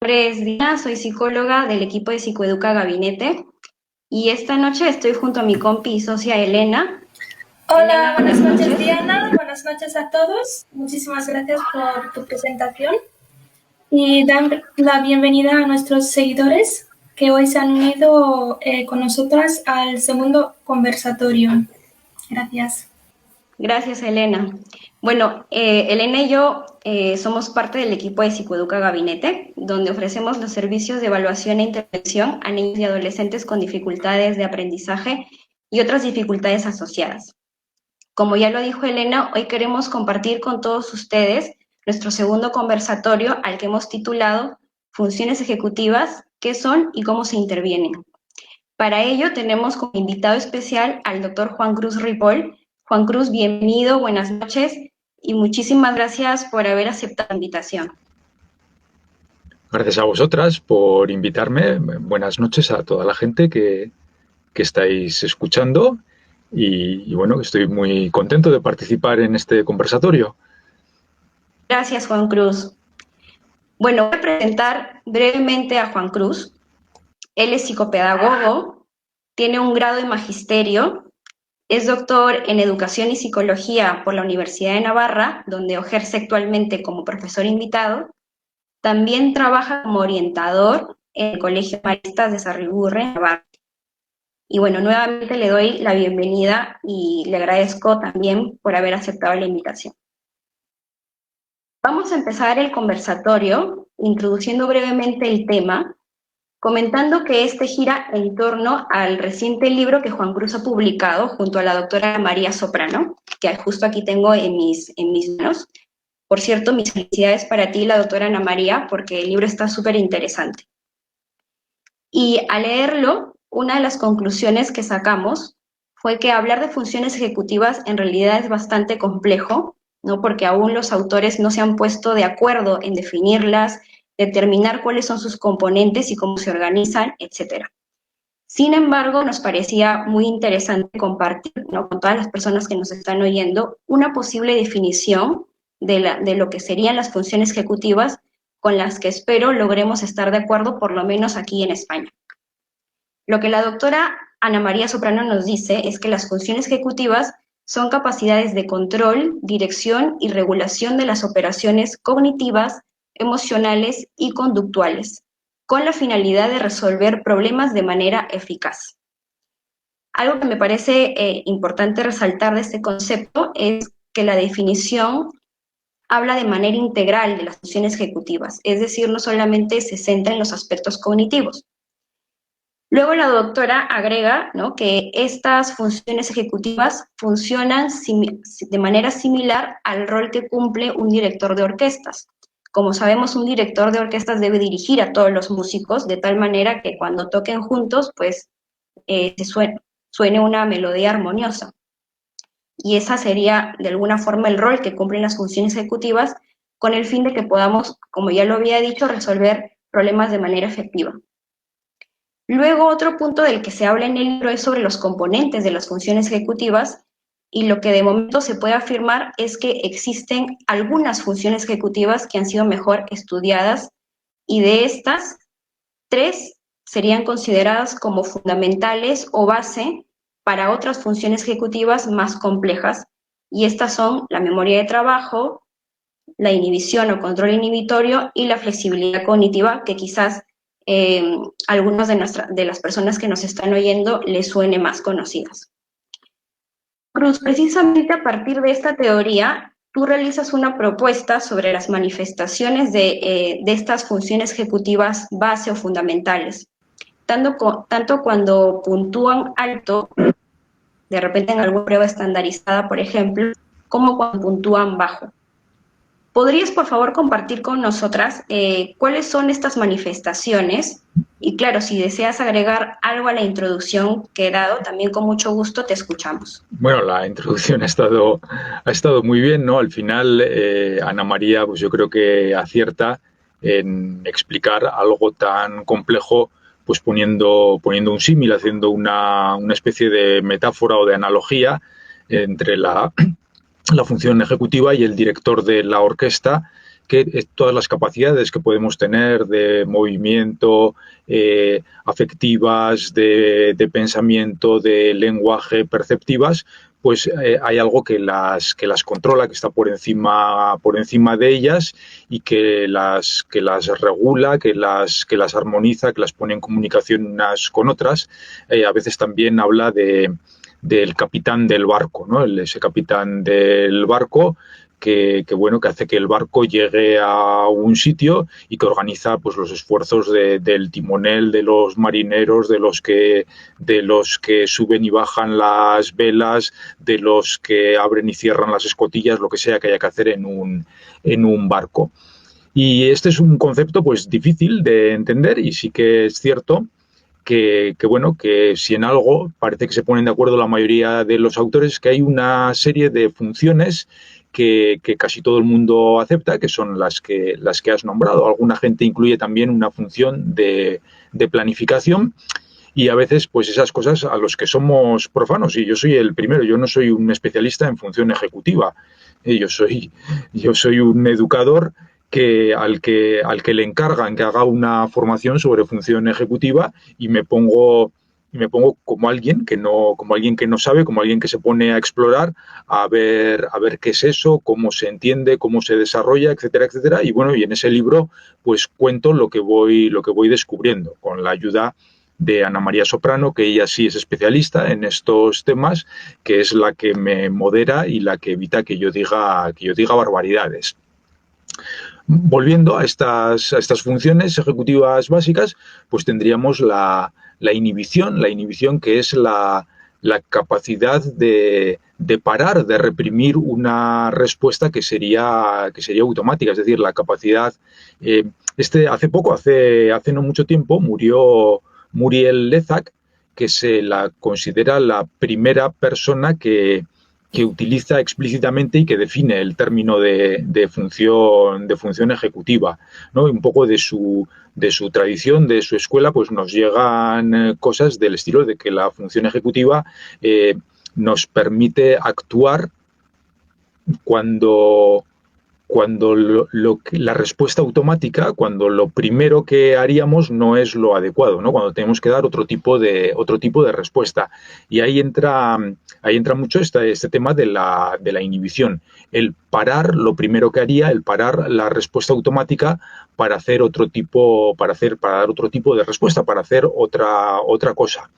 nombre es Dina, soy psicóloga del equipo de Psicoeduca Gabinete y esta noche estoy junto a mi compi y socia Elena. Hola, buenas noches Diana, buenas noches a todos. Muchísimas gracias por tu presentación y dar la bienvenida a nuestros seguidores que hoy se han unido con nosotras al segundo conversatorio. Gracias. Gracias, Elena. Bueno, Elena y yo somos parte del equipo de Psicoeduca Gabinete, donde ofrecemos los servicios de evaluación e intervención a niños y adolescentes con dificultades de aprendizaje y otras dificultades asociadas. Como ya lo dijo Elena, hoy queremos compartir con todos ustedes nuestro segundo conversatorio al que hemos titulado Funciones ejecutivas, qué son y cómo se intervienen. Para ello tenemos como invitado especial al doctor Juan Cruz Ripoll. Juan Cruz, bienvenido, buenas noches y muchísimas gracias por haber aceptado la invitación. Gracias a vosotras por invitarme. Buenas noches a toda la gente que estáis escuchando y bueno, estoy muy contento de participar en este conversatorio. Gracias, Juan Cruz. Bueno, voy a presentar brevemente a Juan Cruz. Él es psicopedagogo, tiene un grado de magisterio, es doctor en Educación y Psicología por la Universidad de Navarra, donde ejerce actualmente como profesor invitado. También trabaja como orientador en el Colegio Maristas de Sarriburre, Navarra. Y bueno, nuevamente le doy la bienvenida y le agradezco también por haber aceptado la invitación. Vamos a empezar el conversatorio introduciendo brevemente el tema, comentando que este gira en torno al reciente libro que Juan Cruz ha publicado junto a la doctora María Soprano, que justo aquí tengo en mis manos. Por cierto, mis felicidades para ti, la doctora Ana María, porque el libro está súper interesante. Y al leerlo, una de las conclusiones que sacamos fue que hablar de funciones ejecutivas en realidad es bastante complejo, ¿no? Porque aún los autores no se han puesto de acuerdo en definirlas, determinar cuáles son sus componentes y cómo se organizan, etc. Sin embargo, nos parecía muy interesante compartir, ¿no?, con todas las personas que nos están oyendo una posible definición de lo que serían las funciones ejecutivas con las que espero logremos estar de acuerdo, por lo menos aquí en España. Lo que la doctora Ana María Soprano nos dice es que las funciones ejecutivas son capacidades de control, dirección y regulación de las operaciones cognitivas, emocionales y conductuales, con la finalidad de resolver problemas de manera eficaz. Algo que me parece importante resaltar de este concepto es que la definición habla de manera integral de las funciones ejecutivas, es decir, no solamente se centra en los aspectos cognitivos. Luego la doctora agrega, ¿no?, que estas funciones ejecutivas funcionan de manera similar al rol que cumple un director de orquestas. Como sabemos, un director de orquestas debe dirigir a todos los músicos de tal manera que cuando toquen juntos, pues suene una melodía armoniosa. Y esa sería, de alguna forma, el rol que cumplen las funciones ejecutivas con el fin de que podamos, como ya lo había dicho, resolver problemas de manera efectiva. Luego, otro punto del que se habla en el libro es sobre los componentes de las funciones ejecutivas, y lo que de momento se puede afirmar es que existen algunas funciones ejecutivas que han sido mejor estudiadas, y de estas, 3 serían consideradas como fundamentales o base para otras funciones ejecutivas más complejas, y estas son la memoria de trabajo, la inhibición o control inhibitorio y la flexibilidad cognitiva, que quizás algunas de las personas que nos están oyendo les suene más conocidas. Cruz, precisamente a partir de esta teoría, tú realizas una propuesta sobre las manifestaciones de estas funciones ejecutivas base o fundamentales, tanto cuando puntúan alto, de repente en alguna prueba estandarizada, por ejemplo, como cuando puntúan bajo. ¿Podrías, por favor, compartir con nosotras cuáles son estas manifestaciones? Y claro, si deseas agregar algo a la introducción que he dado, también con mucho gusto te escuchamos. Bueno, la introducción ha estado muy bien, ¿no? Al final, Ana María, pues yo creo que acierta en explicar algo tan complejo, pues poniendo un símil, haciendo una especie de metáfora o de analogía entre la función ejecutiva y el director de la orquesta, que todas las capacidades que podemos tener de movimiento, afectivas, de pensamiento, de lenguaje, perceptivas, pues hay algo que las controla, que está por encima de ellas y que las regula, que las armoniza, que las pone en comunicación unas con otras. A veces también habla del capitán del barco, ¿no? Ese capitán del barco que hace que el barco llegue a un sitio y que organiza pues los esfuerzos del timonel, de los marineros, de los que suben y bajan las velas, de los que abren y cierran las escotillas, lo que sea que haya que hacer en un barco. Y este es un concepto pues difícil de entender, y sí que es cierto que si en algo parece que se ponen de acuerdo la mayoría de los autores, que hay una serie de funciones que casi todo el mundo acepta, que son las que has nombrado. Alguna gente incluye también una función de planificación, y a veces pues esas cosas a los que somos profanos, y yo soy el primero, yo no soy un especialista en función ejecutiva, yo soy un educador al que le encargan que haga una formación sobre función ejecutiva, y me pongo como alguien que no sabe, como alguien que se pone a explorar, a ver qué es eso, cómo se entiende, cómo se desarrolla, etcétera, etcétera. Y bueno, y en ese libro pues cuento lo que voy descubriendo con la ayuda de Ana María Soprano, que ella sí es especialista en estos temas, que es la que me modera y la que evita que yo diga barbaridades. Volviendo a estas funciones ejecutivas básicas, pues tendríamos la inhibición, que es la capacidad de parar, de reprimir una respuesta que sería automática, es decir, la capacidad. Hace no mucho tiempo murió Muriel Lézac, que se la considera la primera persona que utiliza explícitamente y que define el término de función ejecutiva, ¿no? Y un poco de su tradición, de su escuela, pues nos llegan cosas del estilo de que la función ejecutiva nos permite actuar cuando la respuesta automática, cuando lo primero que haríamos no es lo adecuado, ¿no? Cuando tenemos que dar otro tipo de respuesta. Y ahí entra mucho este tema de la inhibición. El parar lo primero que haría, el parar la respuesta automática para hacer para dar otro tipo de respuesta, para hacer otra cosa.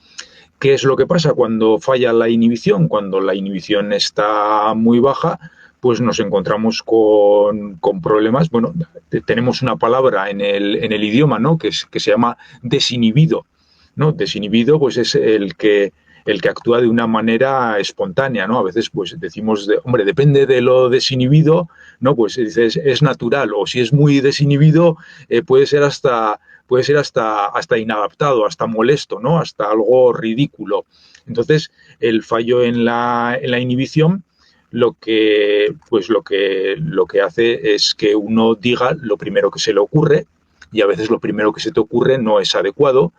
¿Qué es lo que pasa cuando falla la inhibición? Cuando la inhibición está muy baja, pues nos encontramos con problemas. Bueno, tenemos una palabra en el idioma, ¿no?, que se llama desinhibido, ¿no? Desinhibido pues es el que actúa de una manera espontánea, ¿no? A veces pues decimos, hombre, depende de lo desinhibido, ¿no? Pues dices, es natural, o si es muy desinhibido, puede ser hasta inadaptado, hasta molesto, ¿no? Hasta algo ridículo. Entonces, el fallo en la inhibición lo que hace es que uno diga lo primero que se le ocurre, y a veces lo primero que se te ocurre no es adecuado,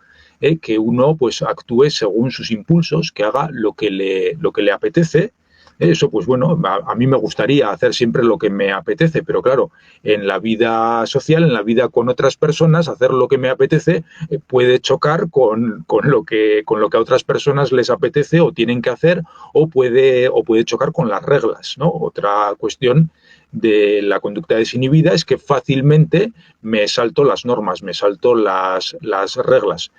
que uno pues actúe según sus impulsos, que haga lo que le apetece. Eso, pues bueno, a mí me gustaría hacer siempre lo que me apetece, pero claro, en la vida social, en la vida con otras personas, hacer lo que me apetece puede chocar con lo que a otras personas les apetece o tienen que hacer, o puede chocar con las reglas, ¿no? Otra cuestión de la conducta desinhibida es que fácilmente me salto las normas, me salto las reglas,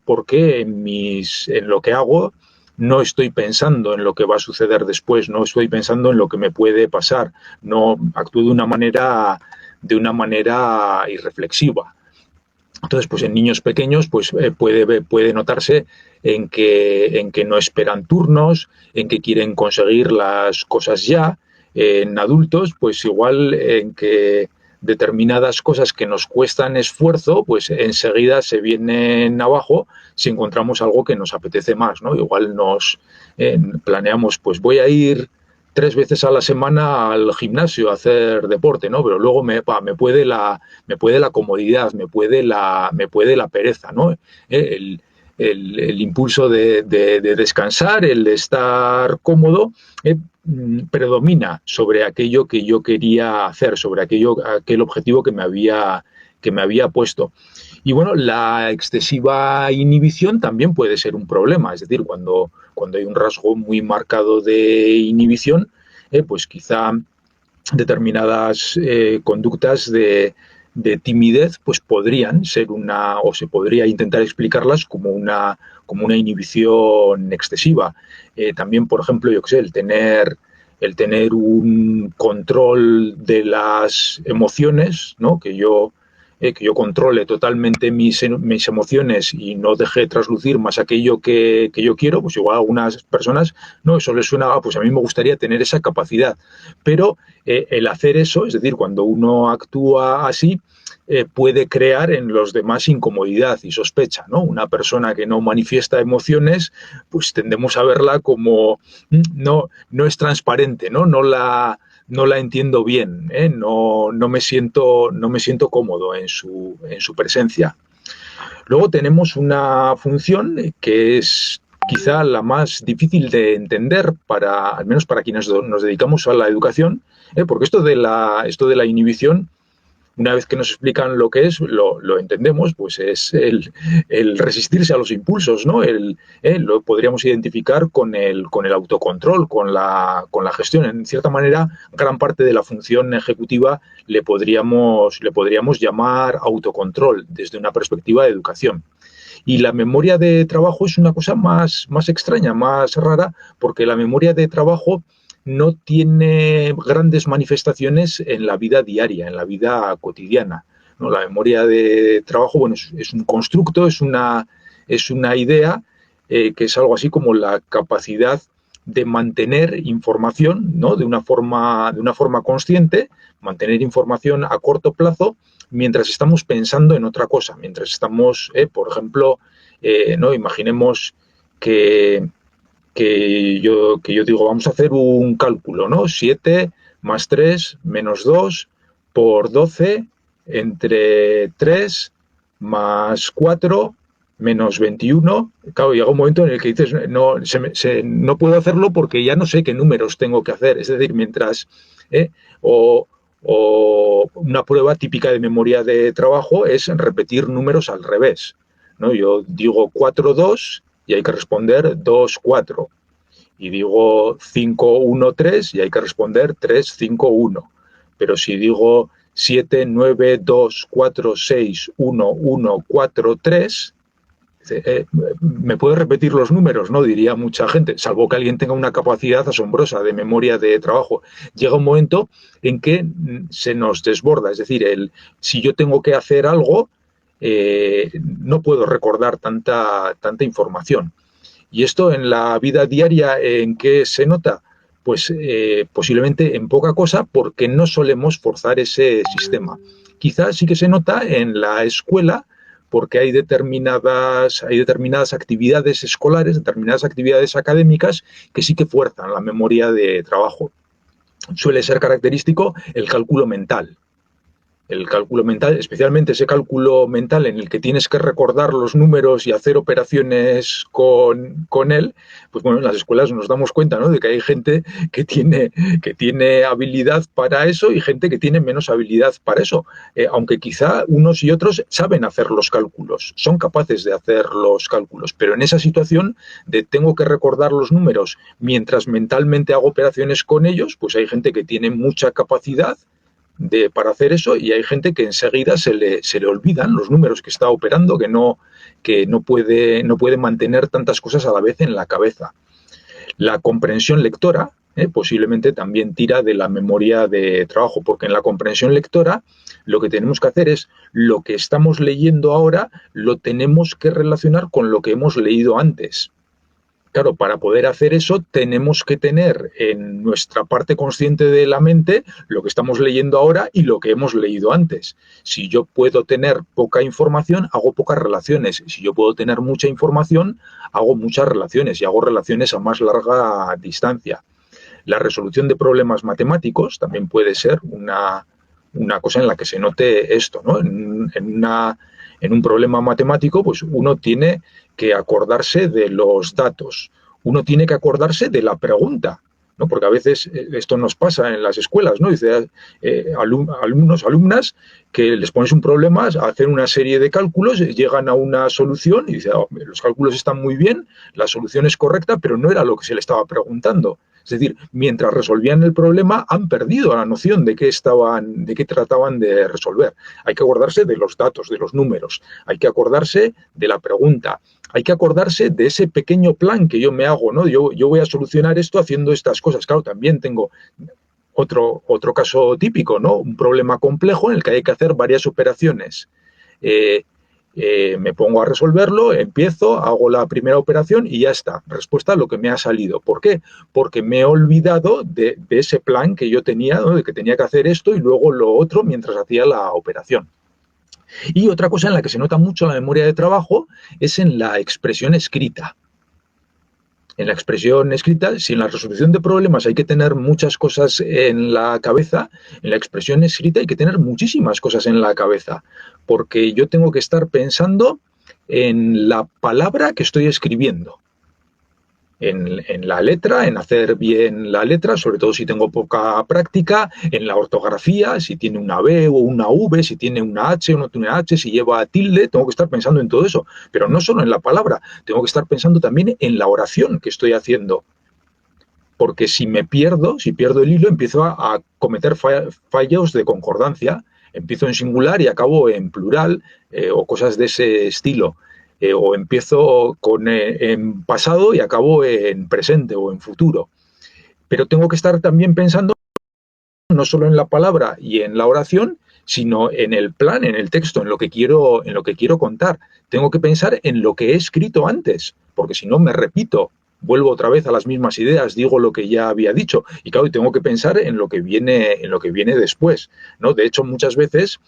porque en lo que hago no estoy pensando en lo que va a suceder después, no estoy pensando en lo que me puede pasar, no actúo de una manera irreflexiva. Entonces, pues en niños pequeños pues puede notarse en que no esperan turnos, en que quieren conseguir las cosas ya. En adultos, pues igual en que determinadas cosas que nos cuestan esfuerzo, pues enseguida se vienen abajo si encontramos algo que nos apetece más, ¿no? Igual nos planeamos, pues voy a ir 3 veces a la semana al gimnasio a hacer deporte, ¿no? Pero luego me puede la comodidad, me puede la pereza, ¿no? El impulso de descansar, el de estar cómodo, predomina sobre aquello que yo quería hacer, sobre aquel objetivo que me había puesto. Y bueno, la excesiva inhibición también puede ser un problema, es decir, cuando hay un rasgo muy marcado de inhibición, pues quizá determinadas conductas de timidez pues podrían ser o se podría intentar explicarlas como una inhibición excesiva. También, por ejemplo, yo qué sé, el tener un control de las emociones, ¿no? Que yo controle totalmente mis emociones y no deje traslucir más aquello que yo quiero, pues igual a algunas personas, no, eso les suena, pues a mí me gustaría tener esa capacidad. Pero el hacer eso, es decir, cuando uno actúa así, puede crear en los demás incomodidad y sospecha, ¿no? Una persona que no manifiesta emociones, pues tendemos a verla como no es transparente, ¿no? No la entiendo bien, ¿eh? No me siento cómodo en su presencia. Luego tenemos una función que es quizá la más difícil de entender al menos para quienes nos dedicamos a la educación, porque esto de la inhibición, una vez que nos explican lo que es, lo entendemos, pues es el resistirse a los impulsos, ¿no? Lo podríamos identificar con el autocontrol, con la gestión. En cierta manera, gran parte de la función ejecutiva le podríamos llamar autocontrol desde una perspectiva de educación. Y la memoria de trabajo es una cosa más extraña, más rara, porque la memoria de trabajo no tiene grandes manifestaciones en la vida diaria, en la vida cotidiana, ¿no? La memoria de trabajo, bueno, es un constructo, es una idea que es algo así como la capacidad de mantener información, ¿no? de una forma consciente, mantener información a corto plazo mientras estamos pensando en otra cosa, mientras estamos, por ejemplo, ¿no? Imaginemos que yo digo, vamos a hacer un cálculo, ¿no? 7 más 3 menos 2 por 12 entre 3 más 4 menos 21. Claro, llega un momento en el que dices, no puedo hacerlo porque ya no sé qué números tengo que hacer. Es decir, mientras... o una prueba típica de memoria de trabajo es repetir números al revés, ¿no? Yo digo 4, 2 y hay que responder 2, 4. Y digo 5, 1, 3 y hay que responder 3, 5, 1. Pero si digo 7, 9, 2, 4, 6, 1, 1, 4, 3, ¿me puede repetir los números? No, diría mucha gente, salvo que alguien tenga una capacidad asombrosa de memoria de trabajo. Llega un momento en que se nos desborda, es decir, si yo tengo que hacer algo, no puedo recordar tanta información. Y esto en la vida diaria, ¿en qué se nota? Pues posiblemente en poca cosa, porque no solemos forzar ese sistema. Quizás sí que se nota en la escuela, porque hay determinadas actividades escolares, determinadas actividades académicas que sí que fuerzan la memoria de trabajo. Suele ser característico el cálculo mental. El cálculo mental, especialmente ese cálculo mental en el que tienes que recordar los números y hacer operaciones con él, pues bueno, en las escuelas nos damos cuenta, ¿no?, de que hay gente que tiene habilidad para eso y gente que tiene menos habilidad para eso. Aunque quizá unos y otros saben hacer los cálculos, son capaces de hacer los cálculos, pero en esa situación de tengo que recordar los números mientras mentalmente hago operaciones con ellos, pues hay gente que tiene mucha capacidad para hacer eso y hay gente que enseguida se le olvidan los números que está operando, que no puede mantener tantas cosas a la vez en la cabeza. La comprensión lectora posiblemente también tira de la memoria de trabajo, porque en la comprensión lectora lo que tenemos que hacer es lo que estamos leyendo ahora lo tenemos que relacionar con lo que hemos leído antes. Claro, para poder hacer eso tenemos que tener en nuestra parte consciente de la mente lo que estamos leyendo ahora y lo que hemos leído antes. Si yo puedo tener poca información, hago pocas relaciones. Si yo puedo tener mucha información, hago muchas relaciones y hago relaciones a más larga distancia. La resolución de problemas matemáticos también puede ser una cosa en la que se note esto, ¿no? En un problema matemático, pues uno tiene que acordarse de los datos, uno tiene que acordarse de la pregunta, ¿no? Porque a veces esto nos pasa en las escuelas, ¿no? Dice, alumnos, alumnas, que les pones un problema, hacen una serie de cálculos, llegan a una solución y dicen, los cálculos están muy bien, la solución es correcta, pero no era lo que se le estaba preguntando. Es decir, mientras resolvían el problema, han perdido la noción de qué trataban de resolver. Hay que acordarse de los datos, de los números, hay que acordarse de la pregunta, hay que acordarse de ese pequeño plan que yo me hago, ¿no? Yo voy a solucionar esto haciendo estas cosas. Claro, también tengo otro caso típico, ¿no? Un problema complejo en el que hay que hacer varias operaciones. Me pongo a resolverlo, empiezo, hago la primera operación y ya está. Respuesta a lo que me ha salido. ¿Por qué? Porque me he olvidado de ese plan que yo tenía, ¿no? De que tenía que hacer esto y luego lo otro mientras hacía la operación. Y otra cosa en la que se nota mucho la memoria de trabajo es en la expresión escrita. En la expresión escrita, si en la resolución de problemas hay que tener muchas cosas en la cabeza, en la expresión escrita hay que tener muchísimas cosas en la cabeza, porque yo tengo que estar pensando en la palabra que estoy escribiendo, en la letra, en hacer bien la letra, sobre todo si tengo poca práctica, en la ortografía, si tiene una B o una V, si tiene una H o no tiene una H, si lleva tilde, tengo que estar pensando en todo eso. Pero no solo en la palabra, tengo que estar pensando también en la oración que estoy haciendo. Porque si pierdo el hilo, empiezo a cometer fallos de concordancia. Empiezo en singular y acabo en plural o cosas de ese estilo. O empiezo en pasado y acabo en presente o en futuro. Pero tengo que estar también pensando no solo en la palabra y en la oración, sino en el plan, en el texto, en lo que quiero contar. Tengo que pensar en lo que he escrito antes, porque si no me repito, vuelvo otra vez a las mismas ideas, digo lo que ya había dicho. Y claro, tengo que pensar en lo que viene después, ¿no? De hecho, muchas veces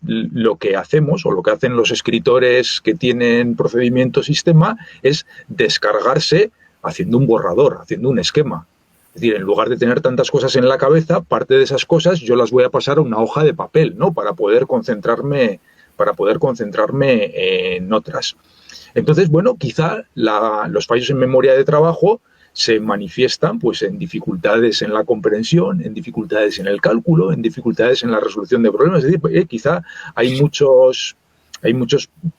lo que hacemos o lo que hacen los escritores que tienen procedimiento sistema es descargarse haciendo un borrador, haciendo un esquema. Es decir, en lugar de tener tantas cosas en la cabeza, parte de esas cosas yo las voy a pasar a una hoja de papel, ¿no? Para poder concentrarme en otras. Entonces, bueno, quizá los fallos en memoria de trabajo se manifiestan pues en dificultades en la comprensión, en dificultades en el cálculo, en dificultades en la resolución de problemas. Es decir, quizá hay muchos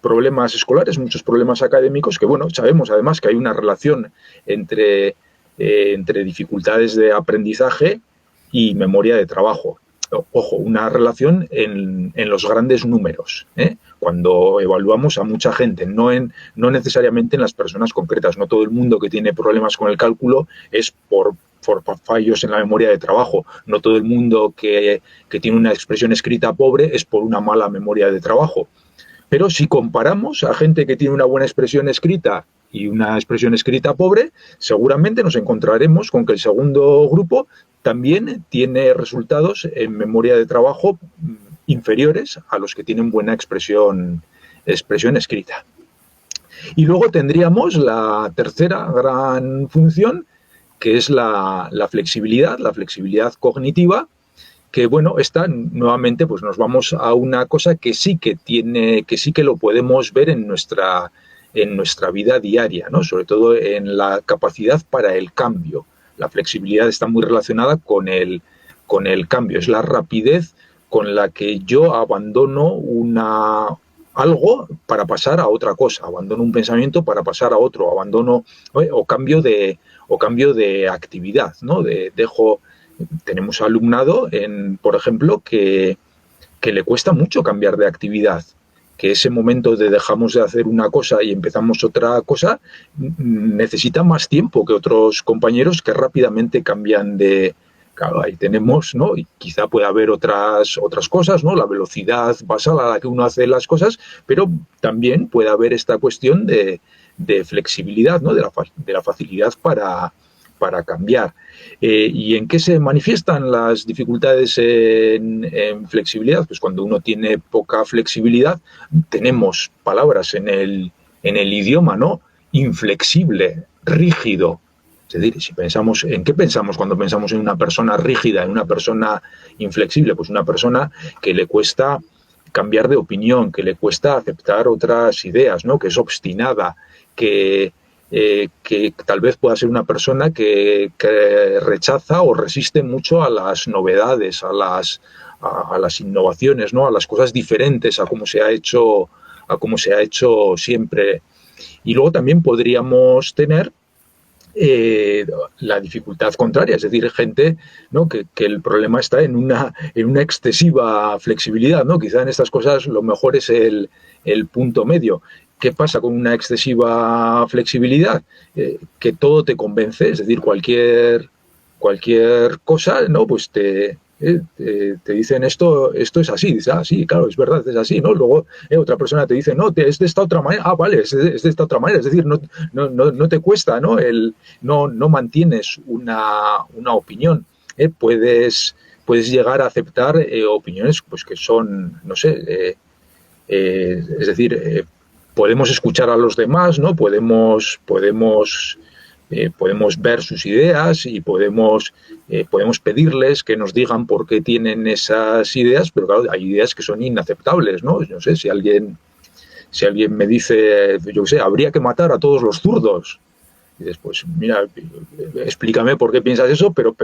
problemas escolares, muchos problemas académicos que, bueno, sabemos además que hay una relación entre dificultades de aprendizaje y memoria de trabajo. Ojo, una relación en los grandes números, ¿eh? Cuando evaluamos a mucha gente, no necesariamente en las personas concretas. No todo el mundo que tiene problemas con el cálculo es por fallos en la memoria de trabajo. No todo el mundo que tiene una expresión escrita pobre es por una mala memoria de trabajo. Pero si comparamos a gente que tiene una buena expresión escrita y una expresión escrita pobre, seguramente nos encontraremos con que el segundo grupo también tiene resultados en memoria de trabajo inferiores a los que tienen buena expresión escrita. Y luego tendríamos la tercera gran función, que es la flexibilidad cognitiva, que bueno, esta nuevamente pues nos vamos a una cosa que sí que lo podemos ver en nuestra vida diaria, ¿no? Sobre todo en la capacidad para el cambio. La flexibilidad está muy relacionada con el cambio, es la rapidez con la que yo abandono algo para pasar a otra cosa, abandono un pensamiento para pasar a otro, abandono o cambio de actividad, ¿no? Tenemos alumnado, por ejemplo, que le cuesta mucho cambiar de actividad, que ese momento de dejamos de hacer una cosa y empezamos otra cosa necesita más tiempo que otros compañeros que rápidamente cambian de... Claro, ahí tenemos, ¿no? Y quizá pueda haber otras cosas, ¿no? La velocidad basal a la que uno hace las cosas, pero también puede haber esta cuestión de flexibilidad, ¿no? De la facilidad para cambiar. ¿Y en qué se manifiestan las dificultades en flexibilidad? Pues cuando uno tiene poca flexibilidad, tenemos palabras en el idioma, ¿no? Inflexible, rígido. Es decir, si pensamos, ¿en qué pensamos cuando pensamos en una persona rígida, en una persona inflexible? Pues una persona que le cuesta cambiar de opinión, que le cuesta aceptar otras ideas, ¿no? Que es obstinada, que que tal vez pueda ser una persona que rechaza o resiste mucho a las novedades, a las innovaciones, ¿no? A las cosas diferentes, a cómo se ha hecho siempre. Y luego también podríamos tener la dificultad contraria, es decir, gente, ¿no? que el problema está en una excesiva flexibilidad, ¿no? Quizá en estas cosas lo mejor es el punto medio. ¿Qué pasa con una excesiva flexibilidad? Que todo te convence, es decir, cualquier cosa, ¿no? Pues te dicen esto es así, dices, sí, claro, es verdad, es así, ¿no? Luego otra persona te dice, no, es de esta otra manera, vale, es de esta otra manera, es decir, no te cuesta, ¿no? No mantienes una opinión, puedes llegar a aceptar opiniones pues que son, no sé, es decir, podemos escuchar a los demás, ¿no? Podemos ver sus ideas y podemos pedirles que nos digan por qué tienen esas ideas, pero claro, hay ideas que son inaceptables, ¿no? No sé, si alguien me dice, yo qué sé, habría que matar a todos los zurdos. Y dices, pues mira, explícame por qué piensas eso, pero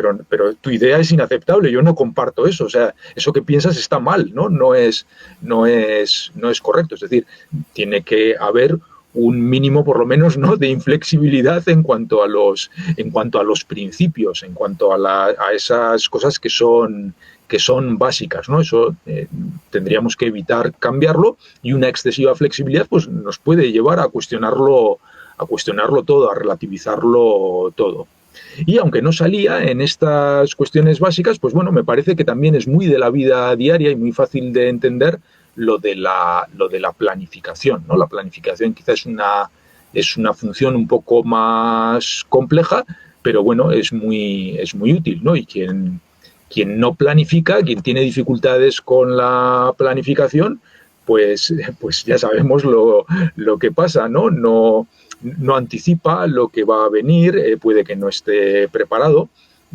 tu idea es inaceptable, yo no comparto eso, o sea, eso que piensas está mal, ¿no? No es correcto, es decir, tiene que haber un mínimo, por lo menos, ¿no?, de inflexibilidad en cuanto a los principios, en cuanto a esas cosas que son básicas, ¿no? Eso tendríamos que evitar cambiarlo, y una excesiva flexibilidad pues nos puede llevar a cuestionarlo todo, a relativizarlo todo. Y aunque no salía en estas cuestiones básicas, pues bueno, me parece que también es muy de la vida diaria y muy fácil de entender lo de la planificación, ¿no? La planificación quizás es una función un poco más compleja, pero bueno, es muy útil, ¿no? Y quien no planifica, quien tiene dificultades con la planificación, pues ya sabemos lo que pasa, ¿no? No anticipa lo que va a venir, puede que no esté preparado.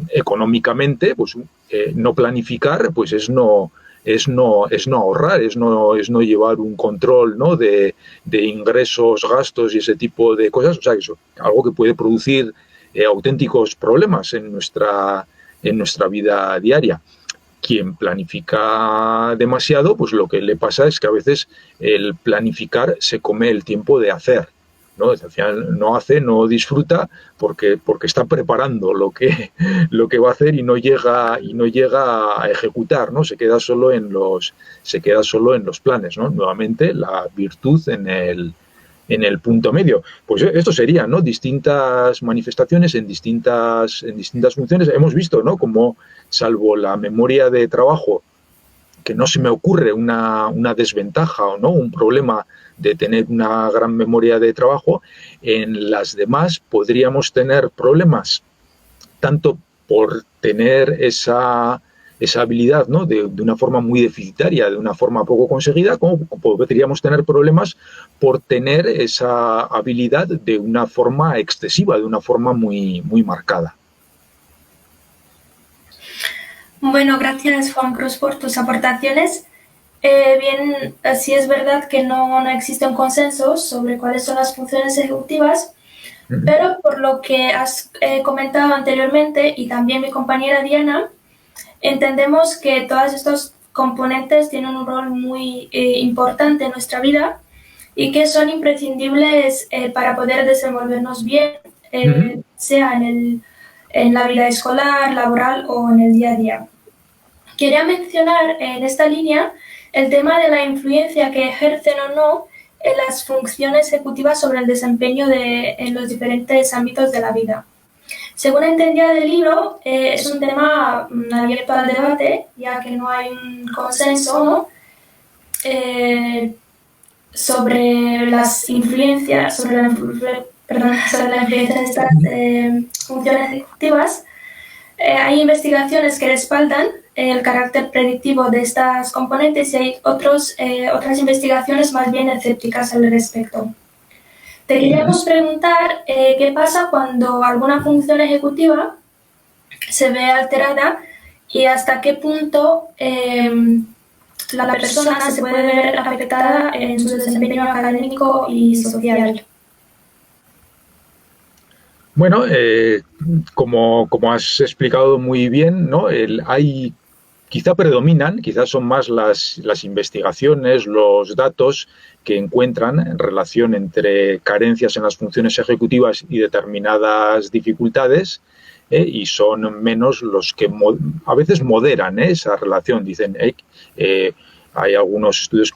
Económicamente, pues no planificar, pues es no ahorrar, es no llevar un control, ¿no?, de ingresos, gastos y ese tipo de cosas. O sea, eso, algo que puede producir auténticos problemas en nuestra vida diaria. Quien planifica demasiado, pues lo que le pasa es que a veces el planificar se come el tiempo de hacer, ¿no? Al final no hace, no disfruta porque está preparando lo que va a hacer y no llega a ejecutar, ¿no? Se queda solo en los planes, ¿no? Nuevamente la virtud en el punto medio. Pues esto sería, ¿no?, distintas manifestaciones en distintas funciones. Hemos visto, ¿no?, como salvo la memoria de trabajo, que no se me ocurre una desventaja o no un problema de tener una gran memoria de trabajo, en las demás podríamos tener problemas tanto por tener esa habilidad, ¿no?, de una forma muy deficitaria, de una forma poco conseguida, como podríamos tener problemas por tener esa habilidad de una forma excesiva, de una forma muy, muy marcada. Bueno, gracias Juan Cruz por tus aportaciones. Bien, sí es verdad que no existe un consenso sobre cuáles son las funciones ejecutivas, pero por lo que has comentado anteriormente y también mi compañera Diana, entendemos que todos estos componentes tienen un rol muy importante en nuestra vida y que son imprescindibles para poder desenvolvernos bien, sea en la vida escolar, laboral o en el día a día. Quería mencionar en esta línea el tema de la influencia que ejercen o no en las funciones ejecutivas sobre el desempeño en los diferentes ámbitos de la vida. Según entendía del libro, es un tema abierto al debate, ya que no hay un consenso, ¿no?, sobre las influencias, sobre la influencia de estas funciones ejecutivas. Hay investigaciones que respaldan el carácter predictivo de estas componentes y hay otras investigaciones más bien escépticas al respecto. Te queríamos preguntar qué pasa cuando alguna función ejecutiva se ve alterada y hasta qué punto la persona se puede ver afectada en su desempeño académico y social. Bueno, como has explicado muy bien, ¿no? Quizá predominan, quizás son más las investigaciones, los datos que encuentran relación entre carencias en las funciones ejecutivas y determinadas dificultades, y son menos los que a veces moderan, esa relación. Dicen, hay algunos estudios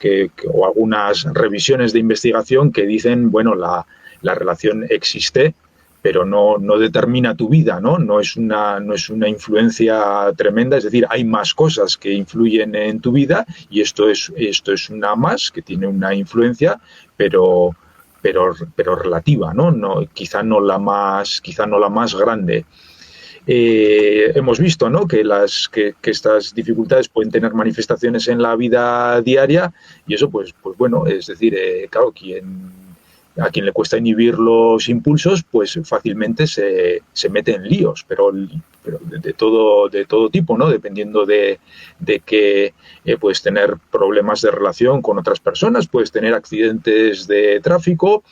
o algunas revisiones de investigación que dicen, bueno, la relación existe, pero no determina tu vida, ¿no? No es una influencia tremenda, es decir, hay más cosas que influyen en tu vida y esto es una más que tiene una influencia, pero, pero relativa, ¿no? Quizá no la más grande. Hemos visto, ¿no?, que estas dificultades pueden tener manifestaciones en la vida diaria y eso, pues bueno, es decir, claro, a quien le cuesta inhibir los impulsos, pues fácilmente se mete en líos, pero de todo tipo, ¿no? Dependiendo de que puedes tener problemas de relación con otras personas, puedes tener accidentes de tráfico,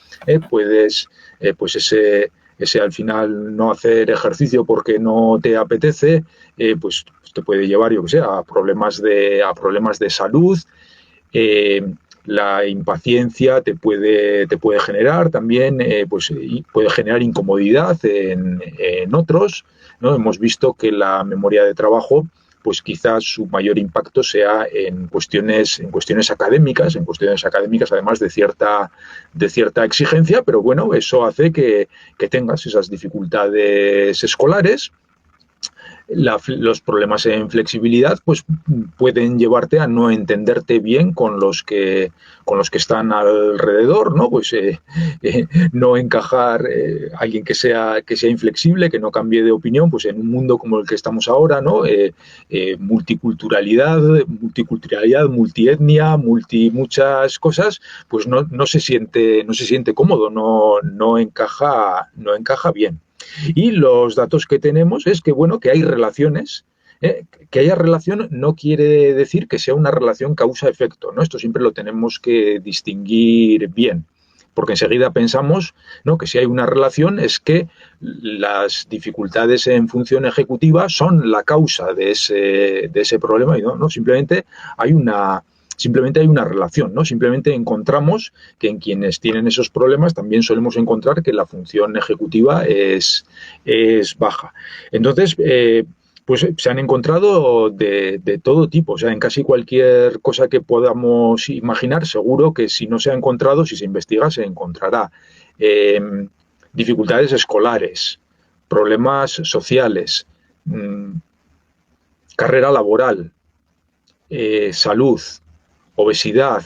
pues ese al final no hacer ejercicio porque no te apetece, pues te puede llevar, yo que sé, a problemas de salud. La impaciencia te puede generar también, puede generar incomodidad en otros, ¿no? Hemos visto que la memoria de trabajo, pues quizás su mayor impacto sea en cuestiones académicas, además de cierta exigencia, pero bueno, eso hace que tengas esas dificultades escolares. Los problemas en flexibilidad pues pueden llevarte a no entenderte bien con los que están alrededor, ¿no? Pues no encajar, alguien que sea inflexible, que no cambie de opinión, pues en un mundo como el que estamos ahora, ¿no? Multiculturalidad, multietnia, muchas cosas, pues no se siente cómodo, no encaja bien. Y los datos que tenemos es que, bueno, que hay relaciones. Que haya relación no quiere decir que sea una relación causa-efecto, ¿no? Esto siempre lo tenemos que distinguir bien, porque enseguida pensamos, ¿no?, que si hay una relación es que las dificultades en función ejecutiva son la causa de ese problema y no, simplemente hay una relación, ¿no? Simplemente encontramos que en quienes tienen esos problemas también solemos encontrar que la función ejecutiva es baja. Entonces, pues se han encontrado de todo tipo, o sea, en casi cualquier cosa que podamos imaginar, seguro que si no se ha encontrado, si se investiga, se encontrará. Dificultades escolares, problemas sociales, carrera laboral, salud, obesidad,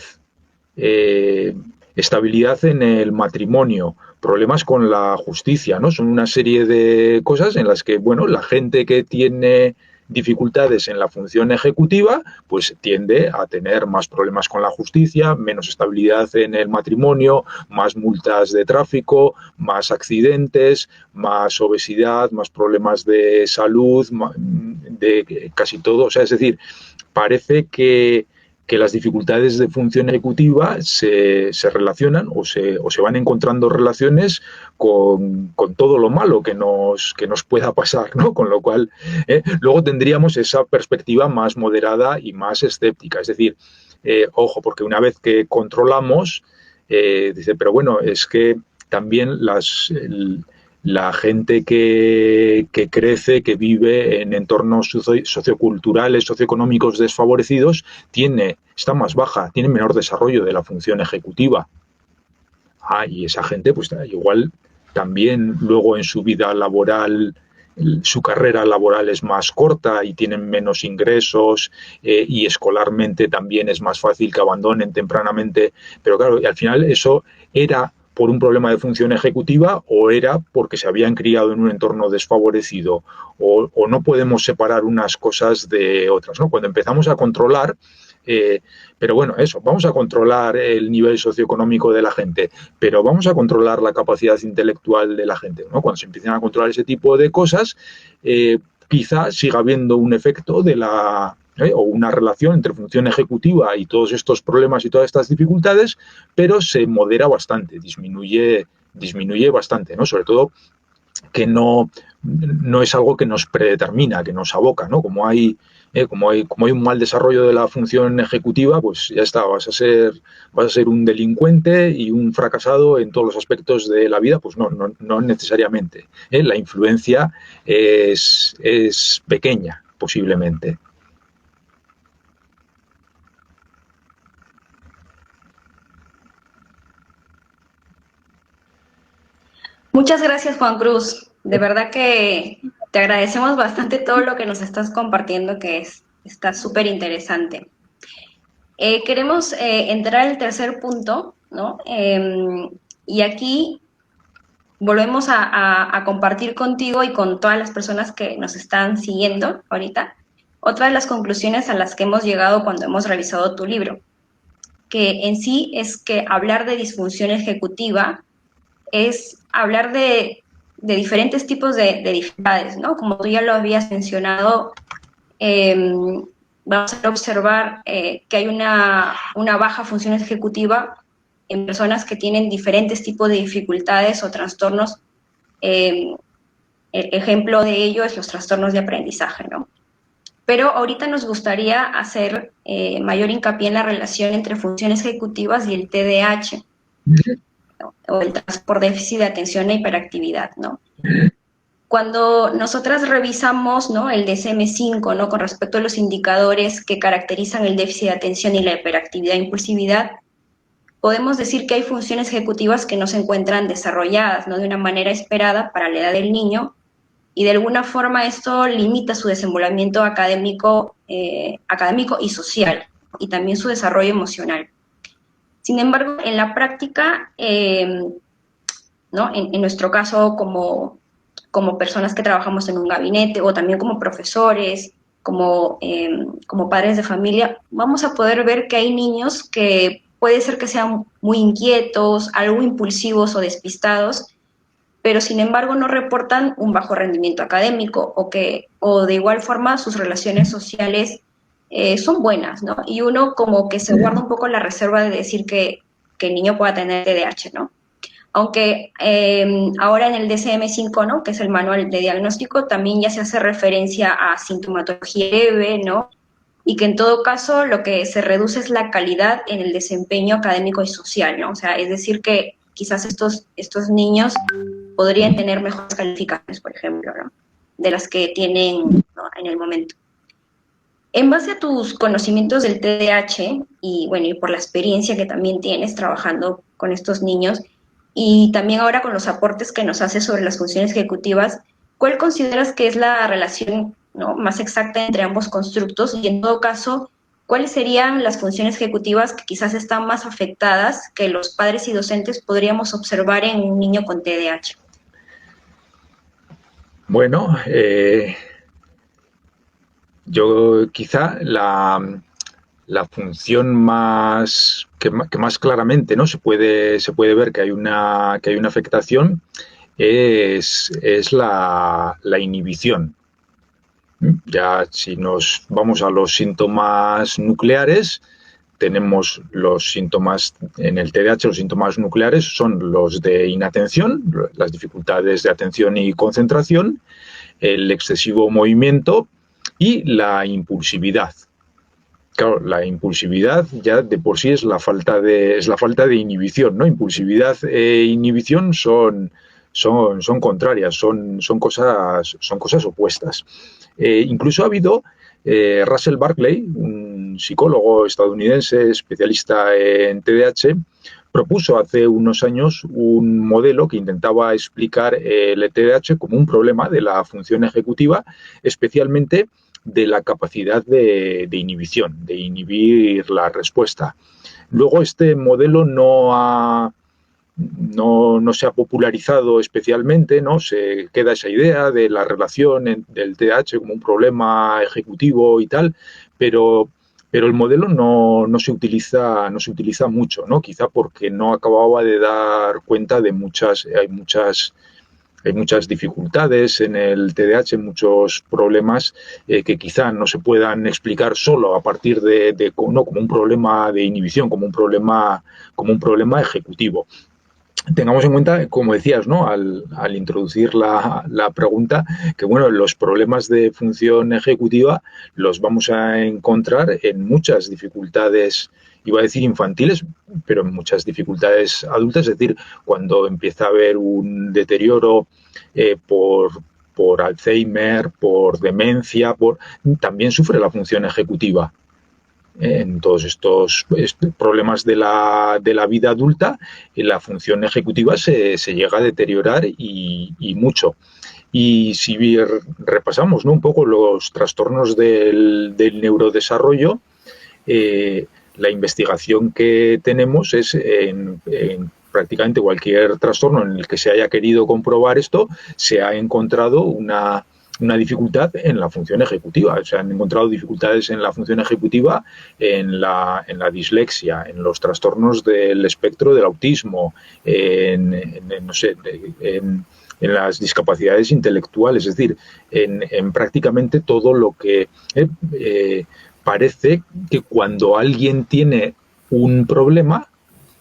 estabilidad en el matrimonio, problemas con la justicia, ¿no? Son una serie de cosas en las que, bueno, la gente que tiene dificultades en la función ejecutiva, pues tiende a tener más problemas con la justicia, menos estabilidad en el matrimonio, más multas de tráfico, más accidentes, más obesidad, más problemas de salud, de casi todo. O sea, es decir, parece que las dificultades de función ejecutiva se relacionan o se van encontrando relaciones con todo lo malo que nos pueda pasar, ¿no? Con lo cual, luego tendríamos esa perspectiva más moderada y más escéptica. Es decir, ojo, porque una vez que controlamos, dice, pero bueno, es que también la gente que crece, que vive en entornos socioculturales, socioeconómicos desfavorecidos, está más baja, tiene menor desarrollo de la función ejecutiva. Y esa gente, pues igual también luego en su vida laboral, su carrera laboral es más corta y tienen menos ingresos, y escolarmente también es más fácil que abandonen tempranamente. Pero claro, al final eso era por un problema de función ejecutiva o era porque se habían criado en un entorno desfavorecido, o no podemos separar unas cosas de otras, ¿no? Cuando empezamos a controlar, pero bueno, eso, vamos a controlar el nivel socioeconómico de la gente, pero vamos a controlar la capacidad intelectual de la gente, ¿no? Cuando se empiezan a controlar ese tipo de cosas, quizá siga habiendo un efecto o una relación entre función ejecutiva y todos estos problemas y todas estas dificultades, pero se modera bastante, disminuye bastante, ¿no? Sobre todo que no es algo que nos predetermina, que nos aboca, ¿no? Como hay un mal desarrollo de la función ejecutiva, pues ya está, vas a ser un delincuente y un fracasado en todos los aspectos de la vida. Pues no necesariamente. La influencia es pequeña, posiblemente. Muchas gracias, Juan Cruz. De verdad que te agradecemos bastante todo lo que nos estás compartiendo, que está súper interesante. Queremos entrar al tercer punto, ¿no? Y aquí volvemos a compartir contigo y con todas las personas que nos están siguiendo ahorita otra de las conclusiones a las que hemos llegado cuando hemos revisado tu libro, que en sí es que hablar de disfunción ejecutiva es hablar de diferentes tipos de dificultades, ¿no? Como tú ya lo habías mencionado, vamos a observar que hay una baja función ejecutiva en personas que tienen diferentes tipos de dificultades o trastornos. El ejemplo de ello es los trastornos de aprendizaje, ¿no? Pero ahorita nos gustaría hacer mayor hincapié en la relación entre funciones ejecutivas y el TDAH, ¿no? O el trastorno por déficit de atención e hiperactividad, ¿no? Cuando nosotras revisamos, ¿no?, el DSM-5, ¿no?, con respecto a los indicadores que caracterizan el déficit de atención y la hiperactividad e impulsividad, podemos decir que hay funciones ejecutivas que no se encuentran desarrolladas, ¿no?, de una manera esperada para la edad del niño, y de alguna forma esto limita su desenvolvimiento académico y social, y también su desarrollo emocional. Sin embargo, en la práctica, ¿no?, en nuestro caso como personas que trabajamos en un gabinete o también como profesores, como padres de familia, vamos a poder ver que hay niños que puede ser que sean muy inquietos, algo impulsivos o despistados, pero sin embargo no reportan un bajo rendimiento académico o de igual forma sus relaciones sociales son buenas, ¿no? Y uno como que se guarda un poco la reserva de decir que el niño pueda tener TDAH, ¿no? Aunque ahora en el DSM-5, ¿no?, que es el manual de diagnóstico, también ya se hace referencia a sintomatología leve, ¿no?, y que en todo caso lo que se reduce es la calidad en el desempeño académico y social, ¿no? O sea, es decir que quizás estos niños podrían tener mejores calificaciones, por ejemplo, ¿no?, de las que tienen, ¿no?, en el momento. En base a tus conocimientos del TDAH y, bueno, y por la experiencia que también tienes trabajando con estos niños, y también ahora con los aportes que nos haces sobre las funciones ejecutivas, ¿cuál consideras que es la relación, ¿no?, más exacta entre ambos constructos? Y en todo caso, ¿cuáles serían las funciones ejecutivas que quizás están más afectadas que los padres y docentes podríamos observar en un niño con TDAH? Bueno, yo quizá la función que más claramente, ¿no?, se puede ver que hay una afectación es la inhibición. Ya si nos vamos a los síntomas nucleares, tenemos los síntomas en el TDAH, los síntomas nucleares son los de inatención, las dificultades de atención y concentración, el excesivo movimiento y la impulsividad. Claro, la impulsividad ya de por sí es la falta de inhibición, ¿no? Impulsividad e inhibición son contrarias, son cosas opuestas. Incluso ha habido Russell Barkley, un psicólogo estadounidense especialista en TDAH, propuso hace unos años un modelo que intentaba explicar el TDAH como un problema de la función ejecutiva, especialmente de la capacidad de inhibición, de inhibir la respuesta. Luego este modelo no se ha popularizado especialmente, ¿no? Se queda esa idea de la relación del TDAH como un problema ejecutivo y tal, pero el modelo no se utiliza mucho, ¿no? Quizá porque no acababa de dar cuenta de hay muchas dificultades en el TDAH, muchos problemas que quizá no se puedan explicar solo a partir no como un problema de inhibición, como un problema ejecutivo. tengamos en cuenta, como decías, ¿no? Al introducir la pregunta, que bueno, los problemas de función ejecutiva los vamos a encontrar en muchas dificultades, iba a decir infantiles, pero en muchas dificultades adultas, es decir, cuando empieza a haber un deterioro por Alzheimer, por demencia, también sufre la función ejecutiva en todos estos problemas de la vida adulta, la función ejecutiva se llega a deteriorar y mucho. Y si repasamos, ¿no?, un poco los trastornos del neurodesarrollo, la investigación que tenemos es en prácticamente cualquier trastorno en el que se haya querido comprobar esto, se ha encontrado una dificultad en la función ejecutiva. Se han encontrado dificultades en la función ejecutiva, en la dislexia, en los trastornos del espectro del autismo, no sé, en las discapacidades intelectuales, es decir, en prácticamente todo lo que parece que cuando alguien tiene un problema,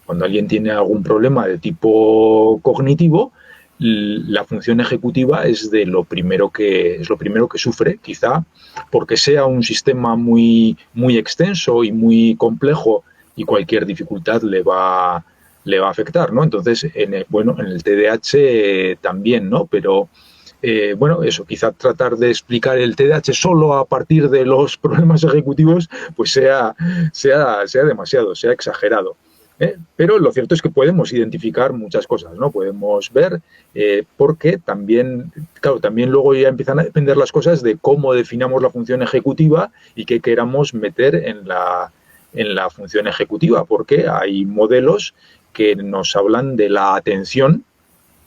cuando alguien tiene algún problema de tipo cognitivo, la función ejecutiva es lo primero que sufre, quizá porque sea un sistema muy extenso y muy complejo y cualquier dificultad le va a afectar, ¿no? Entonces, en el TDAH también, ¿no? Pero bueno, eso, quizá tratar de explicar el TDAH solo a partir de los problemas ejecutivos, pues sea demasiado, sea exagerado. Pero lo cierto es que podemos identificar muchas cosas, ¿no? Podemos ver, porque también, claro, también luego ya empiezan a depender las cosas de cómo definamos la función ejecutiva y qué queramos meter en la función ejecutiva, porque hay modelos que nos hablan de la atención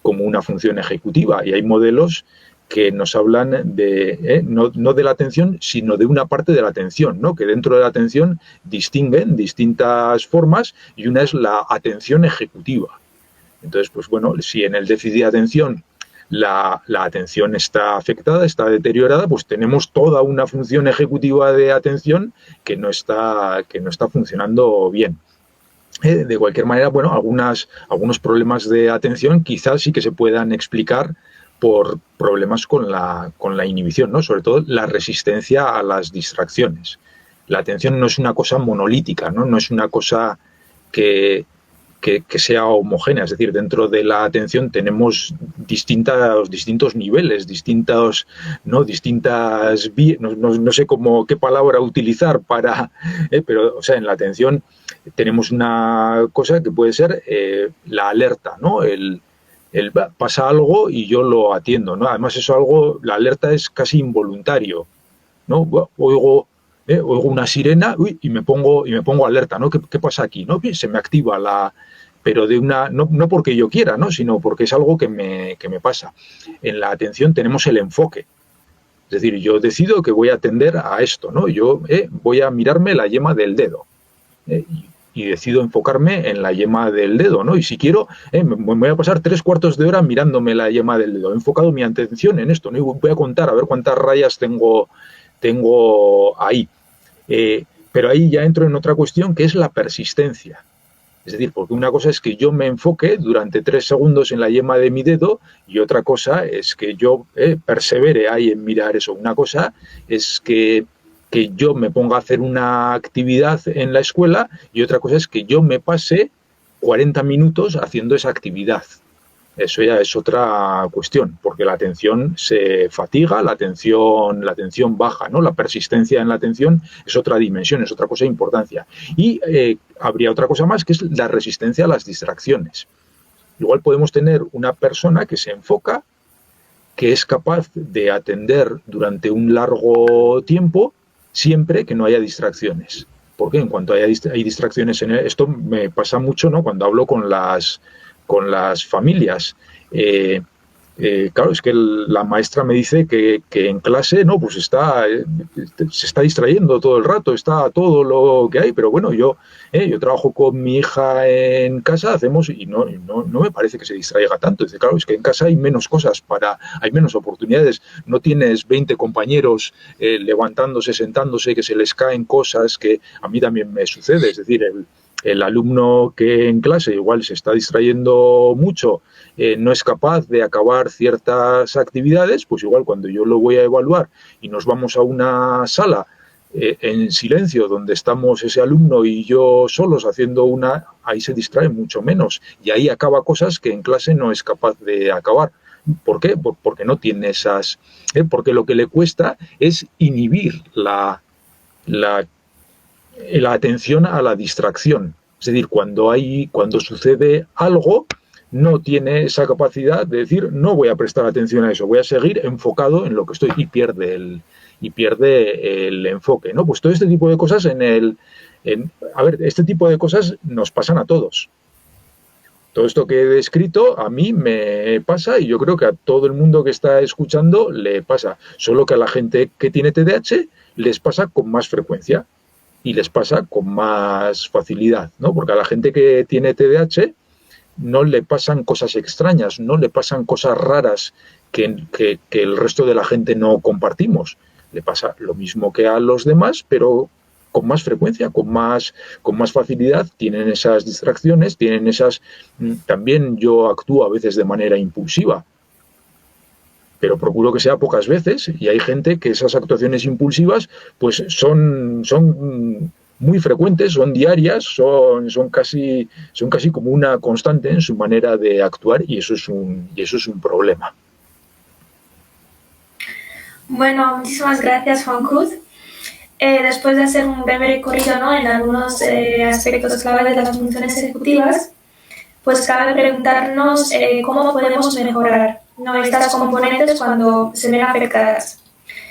como una función ejecutiva y hay modelos que nos hablan de no de la atención, sino de una parte de la atención, ¿no? Que dentro de la atención distinguen distintas formas y una es la atención ejecutiva. Entonces, pues bueno, si en el déficit de atención la atención está afectada, está deteriorada, pues tenemos toda una función ejecutiva de atención que no está funcionando bien. De cualquier manera, bueno, algunos problemas de atención quizás sí que se puedan explicar por problemas con la inhibición, ¿no? Sobre todo la resistencia a las distracciones. La atención no es una cosa monolítica, ¿no? No es una cosa que sea homogénea, es decir, dentro de la atención tenemos distintos niveles, no sé qué palabra utilizar para, pero, o sea, en la atención tenemos una cosa que puede ser la alerta, ¿no? Pasa algo y yo lo atiendo, ¿no? Además la alerta es casi involuntario, ¿no? Oigo una sirena, y me pongo alerta, ¿no? ¿Qué pasa aquí? ¿No? Se me activa pero no porque yo quiera, ¿no? Sino porque es algo que me pasa. En la atención tenemos el enfoque. Es decir, yo decido que voy a atender a esto, ¿no? Yo voy a mirarme la yema del dedo. Y decido enfocarme en la yema del dedo, ¿no? Y si quiero, me voy a pasar 3/4 de hora mirándome la yema del dedo. He enfocado mi atención en esto, ¿no? Y voy a contar a ver cuántas rayas tengo ahí. Pero ahí ya entro en otra cuestión que es la persistencia. Es decir, porque una cosa es que yo me enfoque durante 3 segundos en la yema de mi dedo y otra cosa es que yo persevere ahí en mirar eso. Una cosa es que yo me ponga a hacer una actividad en la escuela y otra cosa es que yo me pase 40 minutos haciendo esa actividad. Eso ya es otra cuestión, porque la atención se fatiga, la atención baja, ¿no? La persistencia en la atención es otra dimensión, es otra cosa de importancia. Y habría otra cosa más, que es la resistencia a las distracciones. Igual podemos tener una persona que se enfoca, que es capaz de atender durante un largo tiempo, siempre que no haya distracciones. Porque en cuanto hay distracciones esto me pasa mucho, ¿no? Cuando hablo con las familias. Claro, es que la maestra me dice que en clase no, pues se está distrayendo todo el rato, está todo lo que hay, pero bueno, yo trabajo con mi hija en casa, y no me parece que se distraiga tanto. Dice, claro, es que en casa hay menos cosas, hay menos oportunidades, no tienes 20 compañeros levantándose, sentándose, que se les caen cosas, que a mí también me sucede, es decir, el alumno que en clase igual se está distrayendo mucho, no es capaz de acabar ciertas actividades, pues igual cuando yo lo voy a evaluar y nos vamos a una sala en silencio, donde estamos ese alumno y yo solos haciendo ahí se distrae mucho menos y ahí acaba cosas que en clase no es capaz de acabar. ¿Por qué? Porque no tiene esas... porque lo que le cuesta es inhibir la atención a la distracción. Es decir, cuando sucede algo, no tiene esa capacidad de decir, no voy a prestar atención a eso, voy a seguir enfocado en lo que estoy, y pierde el enfoque, ¿no? Pues todo este tipo de cosas este tipo de cosas nos pasan a todos. Todo esto que he descrito a mí me pasa y yo creo que a todo el mundo que está escuchando le pasa. Solo que a la gente que tiene TDAH les pasa con más frecuencia y les pasa con más facilidad, ¿no? Porque a la gente que tiene TDAH no le pasan cosas extrañas, no le pasan cosas raras que el resto de la gente no compartimos. Le pasa lo mismo que a los demás, pero con más frecuencia, con más facilidad, tienen esas distracciones, tienen esas... También yo actúo a veces de manera impulsiva, pero procuro que sea pocas veces, y hay gente que esas actuaciones impulsivas pues son muy frecuentes, son diarias, son casi como una constante en su manera de actuar, y eso es un problema. Bueno, muchísimas gracias, Juan Cruz. Después de hacer un breve recorrido, ¿no?, en algunos aspectos claves de las funciones ejecutivas, pues cabe preguntarnos cómo podemos mejorar, ¿no?, estas componentes cuando se ven afectadas.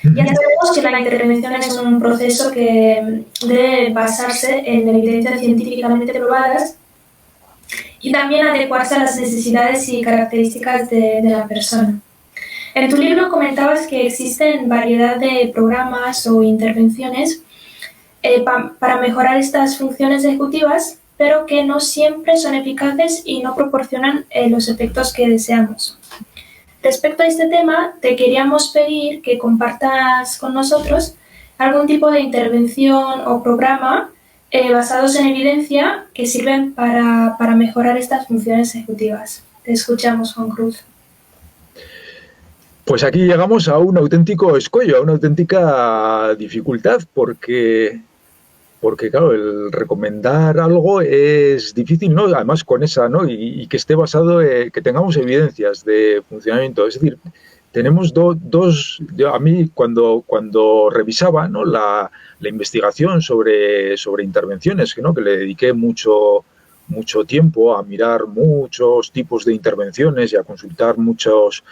Ya sabemos que la intervención es un proceso que debe basarse en evidencias científicamente probadas y también adecuarse a las necesidades y características de la persona. En tu libro comentabas que existen variedad de programas o intervenciones para mejorar estas funciones ejecutivas, pero que no siempre son eficaces y no proporcionan los efectos que deseamos. Respecto a este tema, te queríamos pedir que compartas con nosotros algún tipo de intervención o programa basados en evidencia que sirven para mejorar estas funciones ejecutivas. Te escuchamos, Juan Cruz. Pues aquí llegamos a un auténtico escollo, a una auténtica dificultad, porque claro, el recomendar algo es difícil, ¿no? Además con esa, ¿no? Y que esté basado, que tengamos evidencias de funcionamiento. Es decir, tenemos a mí cuando revisaba, ¿no?, la investigación sobre intervenciones, ¿no?, que le dediqué mucho tiempo a mirar muchos tipos de intervenciones y a consultar muchos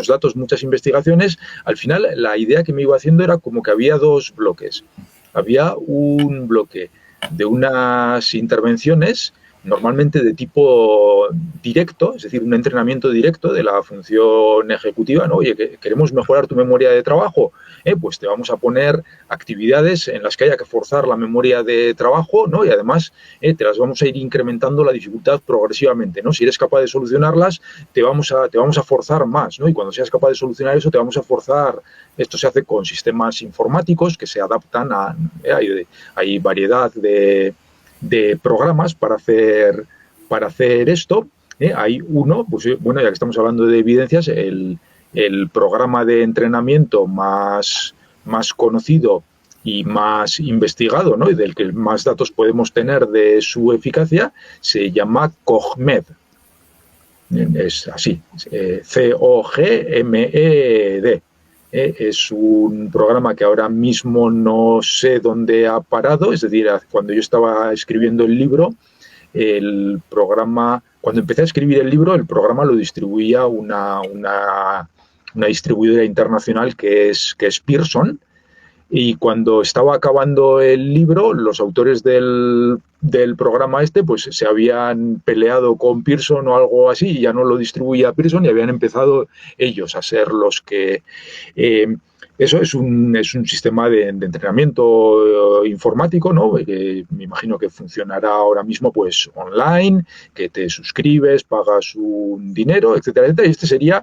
datos, muchas investigaciones, al final la idea que me iba haciendo era como que había dos bloques. Había un bloque de unas intervenciones normalmente de tipo directo, es decir, un entrenamiento directo de la función ejecutiva, ¿no? Oye, que queremos mejorar tu memoria de trabajo, pues te vamos a poner actividades en las que haya que forzar la memoria de trabajo, ¿no? Y además te las vamos a ir incrementando la dificultad progresivamente, ¿no? Si eres capaz de solucionarlas, te vamos a forzar más, ¿no? Y cuando seas capaz de solucionar eso, te vamos a forzar. Esto se hace con sistemas informáticos que se adaptan a... hay variedad de programas para hacer esto. Hay uno, pues bueno, ya que estamos hablando de evidencias, el programa de entrenamiento más conocido y más investigado, ¿no?, y del que más datos podemos tener de su eficacia, se llama COGMED. Es así, COGMED. Es un programa que ahora mismo no sé dónde ha parado, es decir, cuando yo estaba escribiendo el libro, cuando empecé a escribir el libro, el programa lo distribuía una distribuidora internacional que es Pearson, y cuando estaba acabando el libro, los autores del programa pues se habían peleado con Pearson o algo así, y ya no lo distribuía Pearson y habían empezado ellos a ser los que... eso es un sistema de entrenamiento informático, ¿no?, que me imagino que funcionará ahora mismo pues online, que te suscribes, pagas un dinero, etcétera, etcétera. Y este sería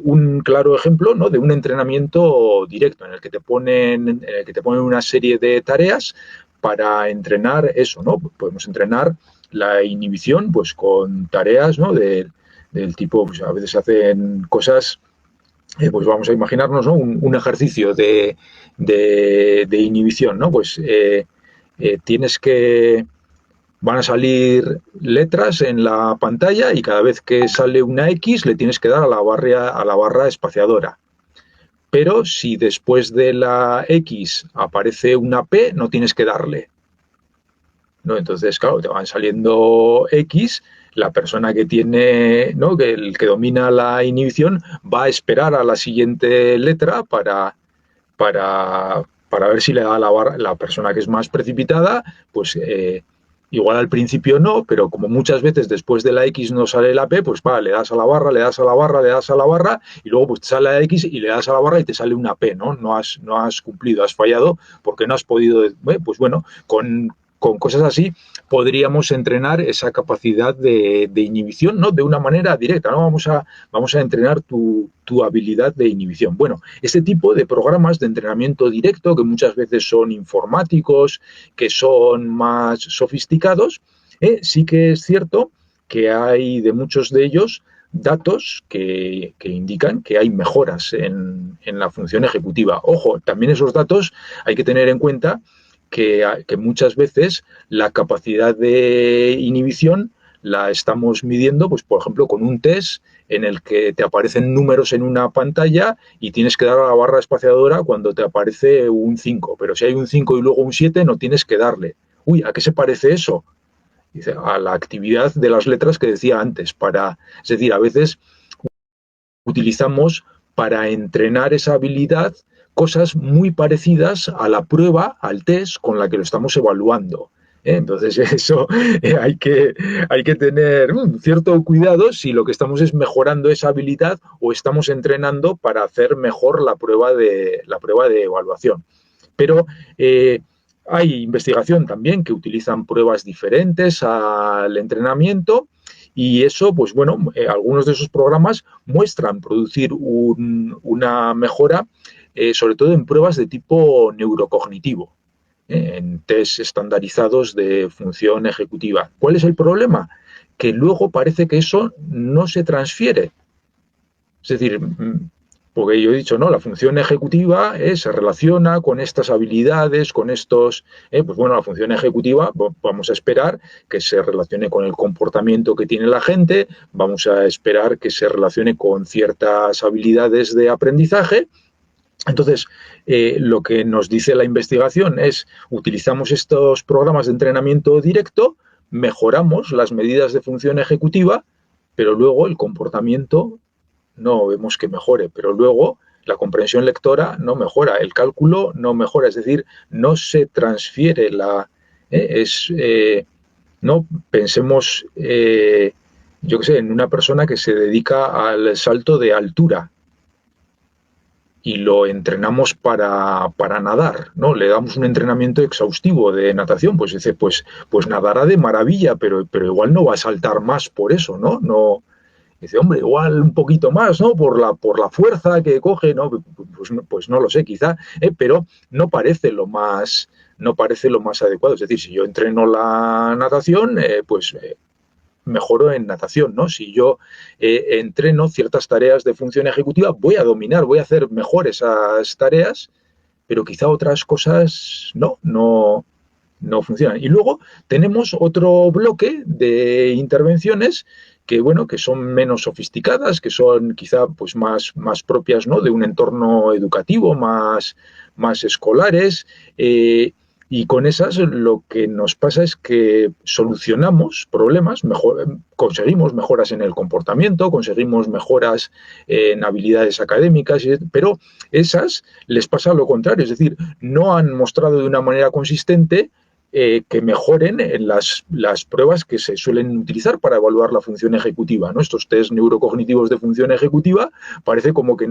un claro ejemplo, ¿no?, de un entrenamiento directo en el que te ponen una serie de tareas para entrenar eso, ¿no? Podemos entrenar la inhibición pues con tareas, ¿no? Del tipo, pues a veces hacen cosas, pues vamos a imaginarnos, ¿no? Un ejercicio de inhibición, ¿no? Pues tienes que van a salir letras en la pantalla y cada vez que sale una X le tienes que dar a la barra espaciadora. Pero si después de la X aparece una P, no tienes que darle, ¿no? Entonces, claro, te van saliendo X, la persona que tiene, ¿no? Que el que domina la inhibición va a esperar a la siguiente letra para ver si le da a la persona que es más precipitada, pues igual al principio no, pero como muchas veces después de la X no sale la P, pues le das a la barra, le das a la barra, le das a la barra, y luego pues te sale la X y le das a la barra y te sale una P, ¿no? No has cumplido, has fallado porque no has podido, pues bueno, con cosas así podríamos entrenar esa capacidad de inhibición, ¿no? De una manera directa, ¿no? Vamos a entrenar tu habilidad de inhibición. Bueno, este tipo de programas de entrenamiento directo, que muchas veces son informáticos, que son más sofisticados, sí que es cierto que hay de muchos de ellos datos que indican que hay mejoras en la función ejecutiva. Ojo, también esos datos hay que tener en cuenta que muchas veces la capacidad de inhibición la estamos midiendo, pues por ejemplo, con un test en el que te aparecen números en una pantalla y tienes que dar a la barra espaciadora cuando te aparece un 5. Pero si hay un 5 y luego un 7, no tienes que darle. Uy, ¿a qué se parece eso? Dice, a la actividad de las letras que decía antes. Es decir, a veces utilizamos para entrenar esa habilidad cosas muy parecidas a la prueba, al test con la que lo estamos evaluando. Entonces, eso hay que tener cierto cuidado si lo que estamos es mejorando esa habilidad o estamos entrenando para hacer mejor la prueba de evaluación. Pero hay investigación también que utilizan pruebas diferentes al entrenamiento. Y eso, pues bueno, algunos de esos programas muestran producir una mejora, sobre todo en pruebas de tipo neurocognitivo, en test estandarizados de función ejecutiva. ¿Cuál es el problema? Que luego parece que eso no se transfiere. Es decir, porque yo he dicho, no, la función ejecutiva se relaciona con estas habilidades, con estos, pues bueno, la función ejecutiva vamos a esperar que se relacione con el comportamiento que tiene la gente, vamos a esperar que se relacione con ciertas habilidades de aprendizaje. Entonces, lo que nos dice la investigación es, utilizamos estos programas de entrenamiento directo, mejoramos las medidas de función ejecutiva, pero luego el comportamiento no vemos que mejore, pero luego la comprensión lectora no mejora, el cálculo no mejora, es decir, no se transfiere no pensemos, yo qué sé, en una persona que se dedica al salto de altura y lo entrenamos para nadar, ¿no? Le damos un entrenamiento exhaustivo de natación, pues dice, pues nadará de maravilla, pero igual no va a saltar más por eso, ¿no? No. Dice, hombre, igual un poquito más, ¿no? Por la fuerza que coge, ¿no? Pues no lo sé, quizá, pero no parece lo más adecuado. Es decir, si yo entreno la natación, mejoro en natación, ¿no? Si yo entreno ciertas tareas de función ejecutiva, voy a dominar, voy a hacer mejor esas tareas, pero quizá otras cosas no funcionan. Y luego tenemos otro bloque de intervenciones que, bueno, que son menos sofisticadas, que son quizá pues más propias, ¿no? De un entorno educativo, más escolares, y con esas lo que nos pasa es que solucionamos problemas, conseguimos mejoras en el comportamiento, conseguimos mejoras en habilidades académicas, pero esas les pasa lo contrario, es decir, no han mostrado de una manera consistente que mejoren en las pruebas que se suelen utilizar para evaluar la función ejecutiva, ¿no? Estos test neurocognitivos de función ejecutiva parece como que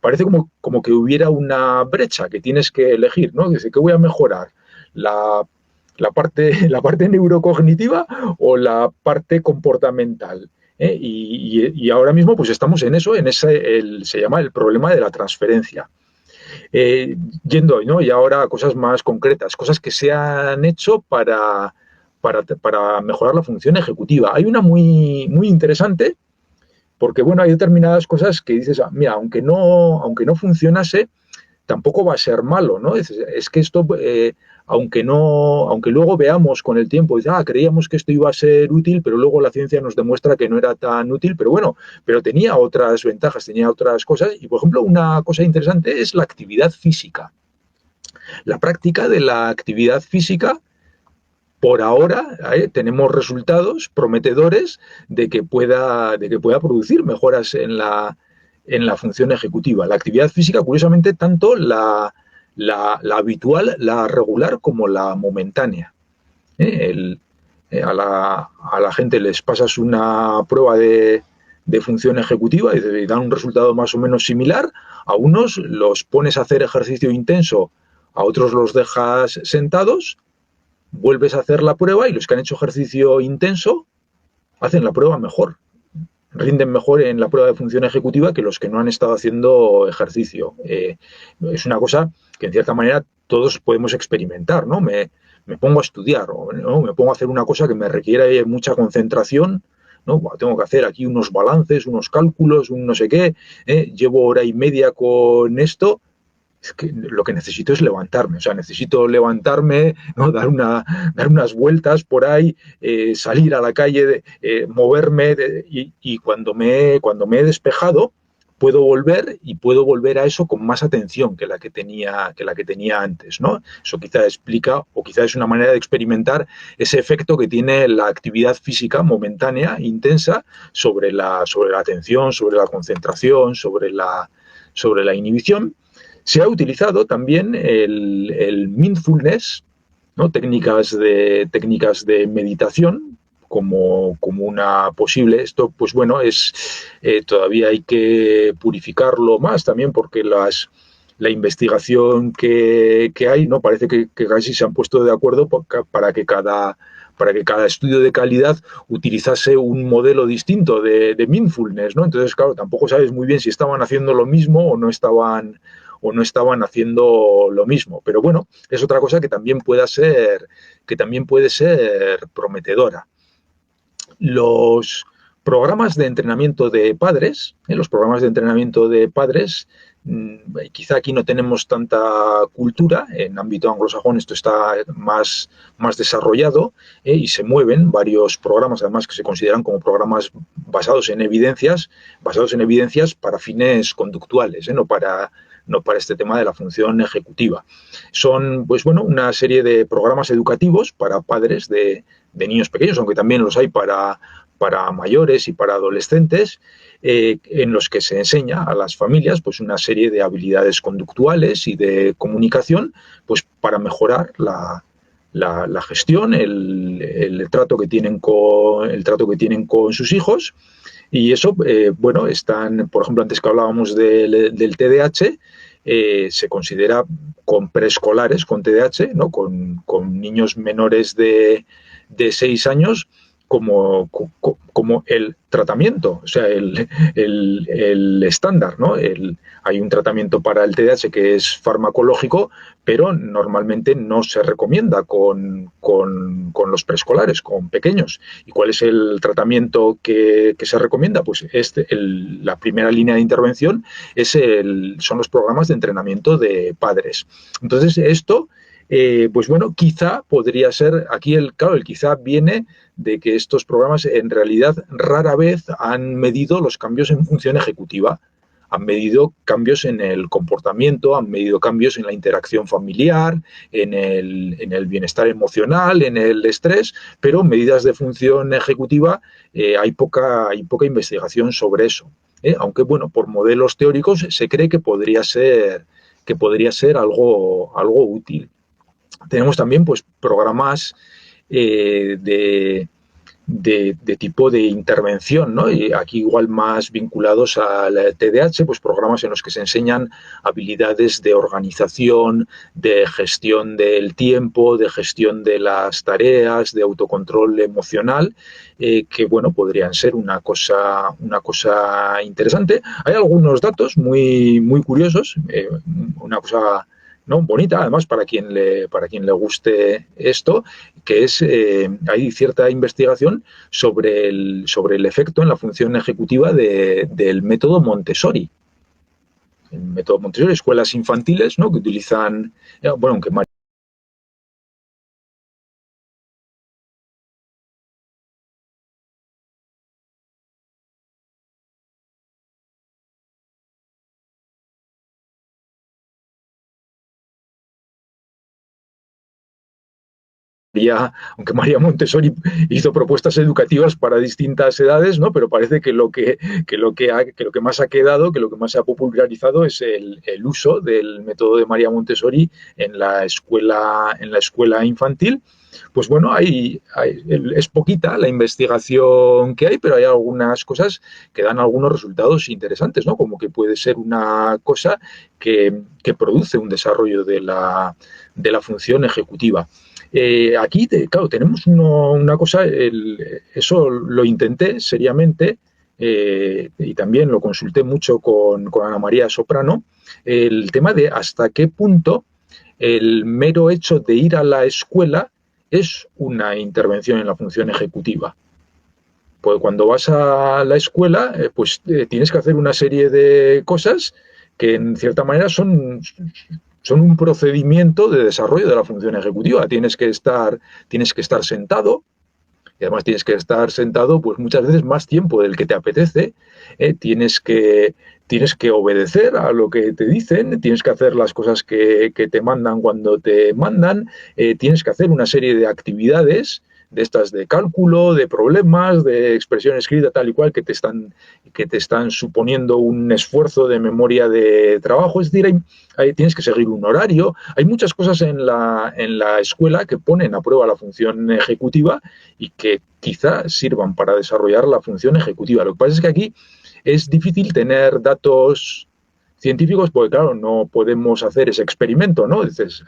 parece como que hubiera una brecha que tienes que elegir, ¿no? Dice, ¿qué voy a mejorar? La parte neurocognitiva o la parte comportamental. Y ahora mismo pues estamos en eso, se llama el problema de la transferencia. Yendo, ¿no? Y ahora a cosas más concretas, cosas que se han hecho para para mejorar la función ejecutiva. Hay una muy interesante, porque bueno, hay determinadas cosas que dices, mira, aunque no funcionase, tampoco va a ser malo, ¿no? Es que esto, aunque luego veamos con el tiempo, creíamos que esto iba a ser útil, pero luego la ciencia nos demuestra que no era tan útil, pero bueno, pero tenía otras ventajas, tenía otras cosas, y por ejemplo, una cosa interesante es la actividad física. La práctica de la actividad física, por ahora, tenemos resultados prometedores de que pueda producir mejoras en la función ejecutiva. La actividad física, curiosamente, tanto la habitual, la regular, como la momentánea. A la gente les pasas una prueba de función ejecutiva y dan un resultado más o menos similar. A unos los pones a hacer ejercicio intenso, a otros los dejas sentados, vuelves a hacer la prueba y los que han hecho ejercicio intenso hacen la prueba mejor, rinden mejor en la prueba de función ejecutiva que los que no han estado haciendo ejercicio. Es una cosa que en cierta manera todos podemos experimentar, ¿no? Me pongo a estudiar, ¿no? Me pongo a hacer una cosa que me requiere mucha concentración, ¿no? Bueno, tengo que hacer aquí unos balances, unos cálculos, un no sé qué, llevo hora y media con esto. Es que lo que necesito es levantarme, o sea, necesito levantarme, ¿no? dar unas vueltas por ahí, salir a la calle, moverme, y cuando me he despejado, puedo volver a eso con más atención que la que tenía antes, ¿no? Eso quizá explica, o quizá es una manera de experimentar ese efecto que tiene la actividad física momentánea, intensa, sobre la atención, sobre la concentración, sobre la inhibición. Se ha utilizado también el mindfulness, ¿no? técnicas de meditación como una posible. Esto, pues bueno, todavía hay que purificarlo más también, porque la investigación que hay, ¿no? Parece que casi se han puesto de acuerdo para que cada estudio de calidad utilizase un modelo distinto de mindfulness, ¿no? Entonces, claro, tampoco sabes muy bien si estaban haciendo lo mismo o no estaban haciendo lo mismo. Pero bueno, es otra cosa que también puede ser prometedora. Los programas de entrenamiento de padres, quizá aquí no tenemos tanta cultura, en ámbito anglosajón esto está más desarrollado, y se mueven varios programas, además, que se consideran como programas basados en evidencias para fines conductuales, no para este tema de la función ejecutiva. Son, pues bueno, una serie de programas educativos para padres de niños pequeños, aunque también los hay para mayores y para adolescentes, en los que se enseña a las familias pues una serie de habilidades conductuales y de comunicación, pues para mejorar la gestión, el trato que tienen con sus hijos. Y eso, bueno, están, por ejemplo, antes que hablábamos del TDAH, se considera con preescolares con TDAH, ¿no? con niños menores de 6 años, como el tratamiento, o sea, el estándar, ¿no? Hay un tratamiento para el TDAH que es farmacológico, pero normalmente no se recomienda con los preescolares, con pequeños. ¿Y cuál es el tratamiento que se recomienda? Pues la primera línea de intervención son los programas de entrenamiento de padres. Entonces, esto, pues bueno, quizá podría ser, aquí el quizá viene de que estos programas en realidad rara vez han medido los cambios en función ejecutiva. Han medido cambios en el comportamiento, han medido cambios en la interacción familiar, en el bienestar emocional, en el estrés, pero medidas de función ejecutiva hay poca investigación sobre eso. Aunque, bueno, por modelos teóricos se cree que podría ser algo útil. Tenemos también, pues, programas de tipo de intervención, ¿no? Y aquí igual más vinculados al TDAH, pues programas en los que se enseñan habilidades de organización, de gestión del tiempo, de gestión de las tareas, de autocontrol emocional, que, bueno, podrían ser una cosa interesante. Hay algunos datos muy curiosos, una cosa ¿no? Bonita, además, para quien le guste esto, que es, hay cierta investigación sobre el efecto en la función ejecutiva del método Montessori. El método Montessori, escuelas infantiles, ¿no? Que utilizan, bueno, aunque aunque María Montessori hizo propuestas educativas para distintas edades, ¿no? Pero parece que lo que más ha quedado, que lo que más se ha popularizado es el uso del método de María Montessori en la escuela infantil. Pues bueno, es poquita la investigación que hay, pero hay algunas cosas que dan algunos resultados interesantes, ¿no? Como que puede ser una cosa que produce un desarrollo de la función ejecutiva. Aquí, claro, tenemos una cosa, eso lo intenté seriamente y también lo consulté mucho con Ana María Soprano, el tema de hasta qué punto el mero hecho de ir a la escuela es una intervención en la función ejecutiva. Pues cuando vas a la escuela, pues tienes que hacer una serie de cosas que en cierta manera son un procedimiento de desarrollo de la función ejecutiva. Tienes que estar sentado, y además tienes que estar sentado pues muchas veces más tiempo del que te apetece. Tienes que obedecer a lo que te dicen, tienes que hacer las cosas que te mandan cuando te mandan, tienes que hacer una serie de actividades de estas de cálculo, de problemas, de expresión escrita tal y cual que te están suponiendo un esfuerzo de memoria de trabajo. Es decir, tienes que seguir un horario. Hay muchas cosas en la escuela que ponen a prueba la función ejecutiva y que quizá sirvan para desarrollar la función ejecutiva. Lo que pasa es que aquí es difícil tener datos científicos porque, claro, no podemos hacer ese experimento, ¿no? Dices,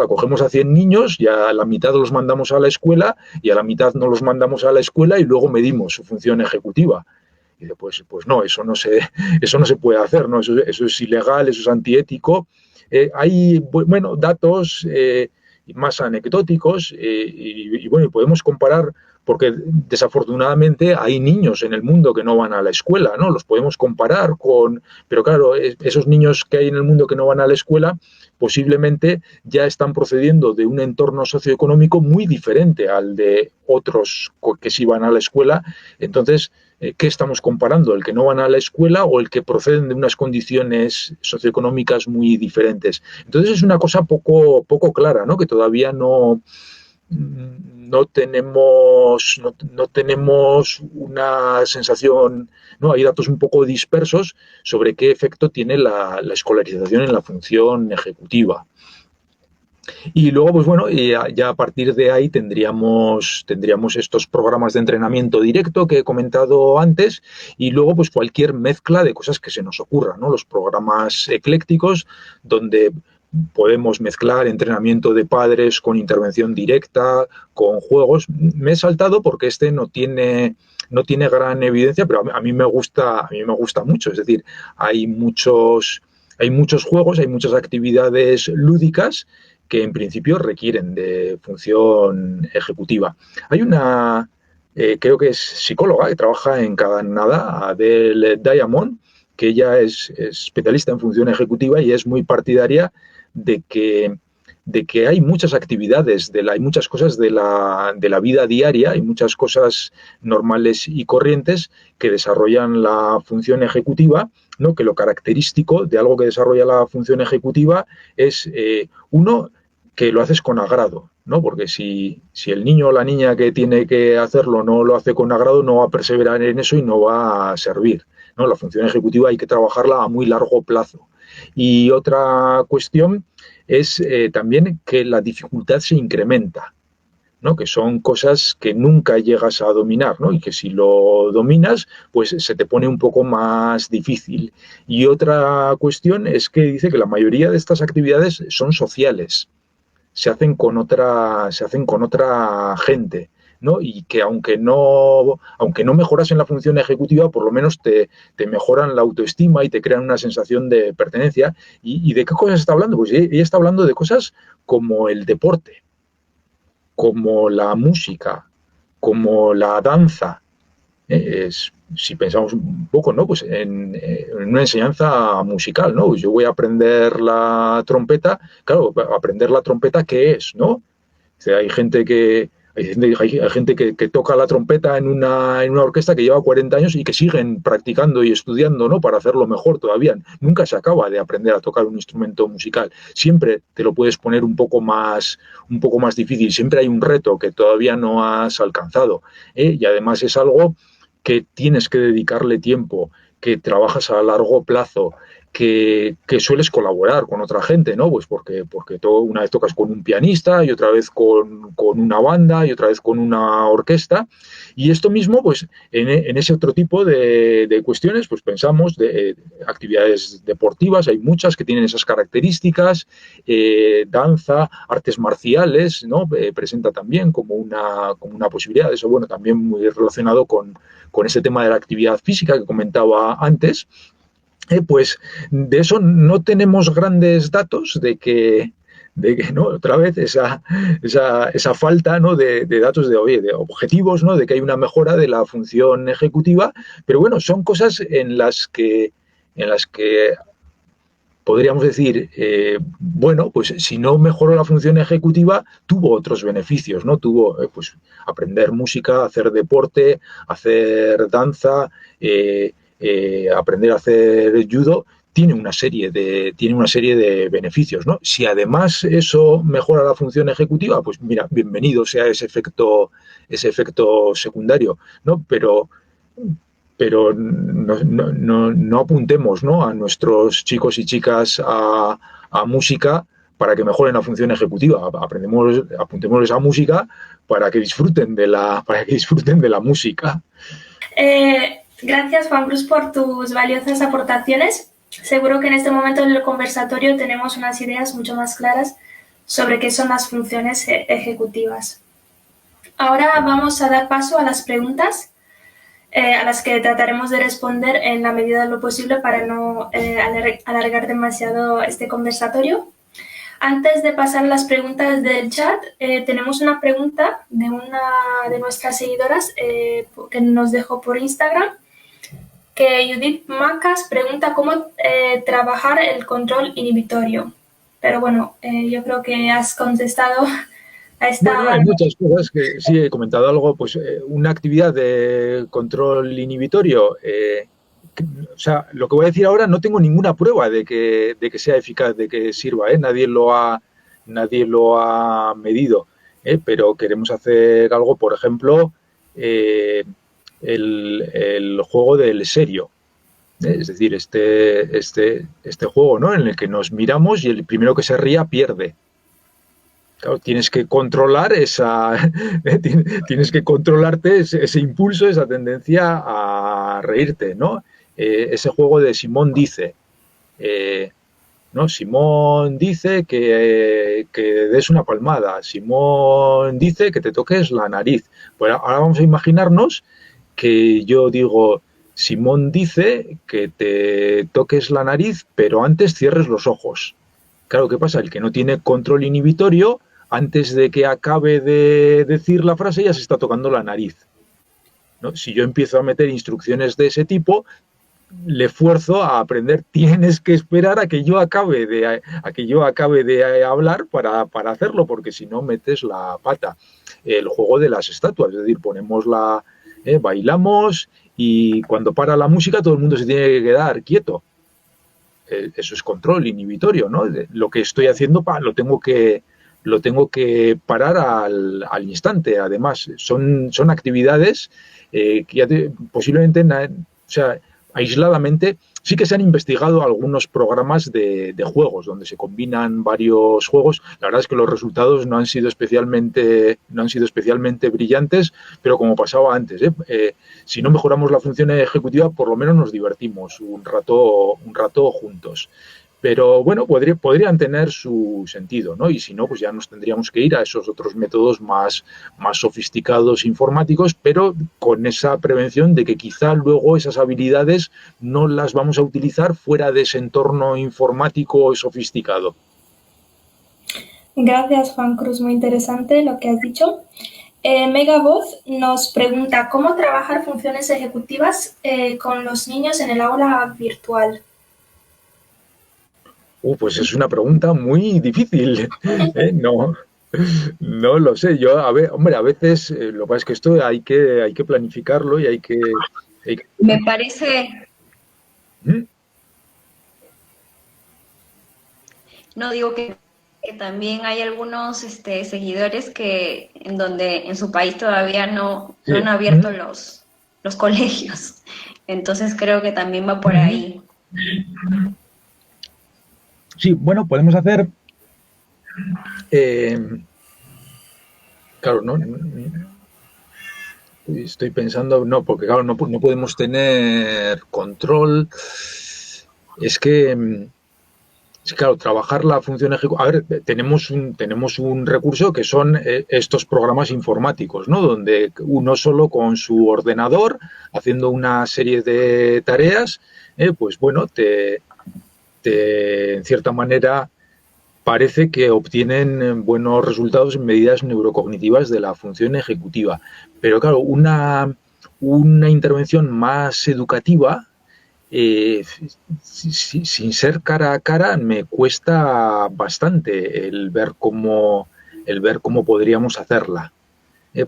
cogemos a 100 niños y a la mitad los mandamos a la escuela y a la mitad no los mandamos a la escuela y luego medimos su función ejecutiva. Y dice, pues no, eso no se puede hacer, ¿no? Eso es ilegal, eso es antiético. Hay, bueno, datos más anecdóticos y bueno, podemos comparar porque desafortunadamente hay niños en el mundo que no van a la escuela, ¿no? Los podemos comparar con... Pero claro, esos niños que hay en el mundo que no van a la escuela posiblemente ya están procediendo de un entorno socioeconómico muy diferente al de otros que sí van a la escuela. Entonces, ¿qué estamos comparando? ¿El que no van a la escuela o el que proceden de unas condiciones socioeconómicas muy diferentes? Entonces es una cosa poco clara, ¿no? Que todavía no tenemos una sensación, ¿no? Hay datos un poco dispersos sobre qué efecto tiene la escolarización en la función ejecutiva. Y luego, pues bueno, ya a partir de ahí tendríamos estos programas de entrenamiento directo que he comentado antes y luego pues cualquier mezcla de cosas que se nos ocurra, ¿no? Los programas eclécticos donde podemos mezclar entrenamiento de padres con intervención directa, con juegos. Me he saltado porque este no tiene gran evidencia, pero a mí me gusta mucho. Es decir, hay muchos juegos, hay muchas actividades lúdicas que en principio requieren de función ejecutiva. Hay una, creo que es psicóloga, que trabaja en Canadá, Adele Diamond, que ella es especialista en función ejecutiva y es muy partidaria de que hay muchas actividades, hay muchas cosas de la vida diaria, hay muchas cosas normales y corrientes que desarrollan la función ejecutiva, ¿no? Que lo característico de algo que desarrolla la función ejecutiva es, uno, que lo haces con agrado, ¿no? Porque si el niño o la niña que tiene que hacerlo no lo hace con agrado, no va a perseverar en eso y no va a servir, ¿no? La función ejecutiva hay que trabajarla a muy largo plazo. Y otra cuestión es también que la dificultad se incrementa, ¿no? Que son cosas que nunca llegas a dominar, ¿no? Y que si lo dominas, pues se te pone un poco más difícil. Y otra cuestión es que dice que la mayoría de estas actividades son sociales, se hacen con otra gente, ¿no? Y que aunque no mejoras en la función ejecutiva, por lo menos te mejoran la autoestima y te crean una sensación de pertenencia. ¿Y de qué cosas está hablando? Pues ella está hablando de cosas como el deporte, como la música, como la danza. Si pensamos un poco, ¿no? Pues en una enseñanza musical, ¿no? Pues yo voy a aprender la trompeta, claro, aprender la trompeta, ¿qué es, no? O sea, hay gente que toca la trompeta en una orquesta que lleva 40 años y que siguen practicando y estudiando, ¿no? Para hacerlo mejor todavía. Nunca se acaba de aprender a tocar un instrumento musical. Siempre te lo puedes poner un poco más difícil. Siempre hay un reto que todavía no has alcanzado, ¿eh? Y además es algo que tienes que dedicarle tiempo, que trabajas a largo plazo, que sueles colaborar con otra gente, ¿no? Pues porque una vez tocas con un pianista y otra vez con una banda y otra vez con una orquesta. Y esto mismo, pues en ese otro tipo de cuestiones, pues pensamos de actividades deportivas, hay muchas que tienen esas características, danza, artes marciales, ¿no? Presenta también como una posibilidad, eso bueno, también muy relacionado con ese tema de la actividad física que comentaba antes. Pues de eso no tenemos grandes datos de que ¿no? Otra vez esa falta, ¿no? de datos de objetivos, ¿no? De que hay una mejora de la función ejecutiva, pero bueno, son cosas en las que podríamos decir, bueno, pues si no mejoró la función ejecutiva, tuvo otros beneficios, ¿no? Tuvo pues aprender música, hacer deporte, hacer danza, aprender a hacer judo, tiene una serie de beneficios, ¿no? Si además eso mejora la función ejecutiva, pues mira, bienvenido sea ese efecto secundario, ¿no? Pero no apuntemos, ¿no? A nuestros chicos y chicas a música para que mejoren la función ejecutiva. Apuntémosles a música para que disfruten de la música. Gracias, Juan Cruz, por tus valiosas aportaciones. Seguro que en este momento en el conversatorio tenemos unas ideas mucho más claras sobre qué son las funciones ejecutivas. Ahora vamos a dar paso a las preguntas, a las que trataremos de responder en la medida de lo posible para no alargar demasiado este conversatorio. Antes de pasar las preguntas del chat, tenemos una pregunta de una de nuestras seguidoras que nos dejó por Instagram, que Judith Macas pregunta cómo trabajar el control inhibitorio. Pero bueno, yo creo que has contestado a esta... Bueno, hay muchas cosas que sí he comentado algo, pues una actividad de control inhibitorio, o sea, lo que voy a decir ahora no tengo ninguna prueba de que sea eficaz, de que sirva, nadie lo ha medido, pero queremos hacer algo, por ejemplo, el juego del serio. Es decir, este juego, ¿no? En el que nos miramos y el primero que se ría pierde. Claro, tienes que controlar tienes que controlarte ese impulso, esa tendencia a reírte, ¿no? Ese juego de Simón dice, ¿no? Simón dice que des una palmada, Simón dice que te toques la nariz. Pues ahora vamos a imaginarnos que yo digo, Simón dice que te toques la nariz, pero antes cierres los ojos. Claro, ¿qué pasa? El que no tiene control inhibitorio, antes de que acabe de decir la frase, ya se está tocando la nariz, ¿no? Si yo empiezo a meter instrucciones de ese tipo, le fuerzo a aprender, tienes que esperar a que yo acabe de hablar para hacerlo, porque si no metes la pata. El juego de las estatuas, es decir, ponemos bailamos y cuando para la música todo el mundo se tiene que quedar quieto. Eso es control inhibitorio, ¿no? Lo que estoy haciendo lo tengo que parar al instante. Además, son actividades que posiblemente, o sea, aisladamente, sí que se han investigado algunos programas de juegos donde se combinan varios juegos. La verdad es que los resultados no han sido especialmente brillantes, pero como pasaba antes, si no mejoramos la función ejecutiva, por lo menos nos divertimos un rato juntos. Pero bueno, podrían tener su sentido, ¿no? Y si no, pues ya nos tendríamos que ir a esos otros métodos más sofisticados informáticos, pero con esa prevención de que quizá luego esas habilidades no las vamos a utilizar fuera de ese entorno informático sofisticado. Gracias, Juan Cruz, muy interesante lo que has dicho. Megavoz nos pregunta cómo trabajar funciones ejecutivas con los niños en el aula virtual. Pues es una pregunta muy difícil. No lo sé. Yo, a ver, hombre, a veces lo que pasa es que esto hay que planificarlo y hay que... Me parece... ¿Mm? No digo que también hay algunos seguidores que en donde en su país todavía no han abierto los colegios. Entonces creo que también va por ahí. Sí, bueno, podemos hacer... claro, no, estoy pensando, no, porque claro, no podemos tener control. Es que, claro, trabajar la función ejecutiva... A ver, tenemos un recurso que son estos programas informáticos, ¿no? Donde uno solo con su ordenador, haciendo una serie de tareas, pues bueno, en cierta manera parece que obtienen buenos resultados en medidas neurocognitivas de la función ejecutiva. Pero claro, una intervención más educativa, sin ser cara a cara, me cuesta bastante el ver cómo podríamos hacerla.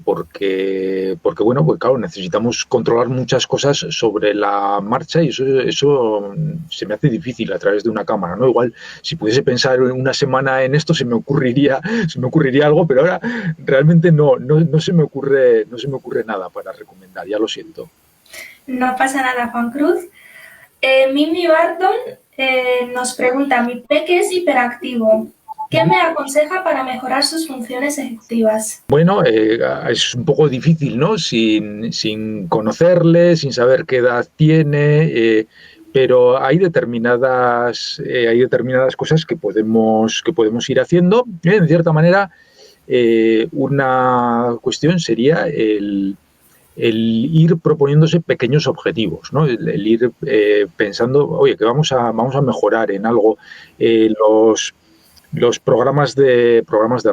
Porque bueno, pues claro, necesitamos controlar muchas cosas sobre la marcha y eso se me hace difícil a través de una cámara, ¿no? Igual, si pudiese pensar una semana en esto, se me ocurriría algo, pero ahora realmente no se me ocurre nada para recomendar, ya lo siento. No pasa nada, Juan Cruz. Mimi Barton nos pregunta, mi peque es hiperactivo. ¿Qué me aconseja para mejorar sus funciones ejecutivas? Bueno, es un poco difícil, ¿no? Sin conocerle, sin saber qué edad tiene, pero hay determinadas cosas que podemos ir haciendo. En cierta manera, una cuestión sería el ir proponiéndose pequeños objetivos, ¿no? El ir pensando, oye, que vamos a mejorar en algo. Los programas de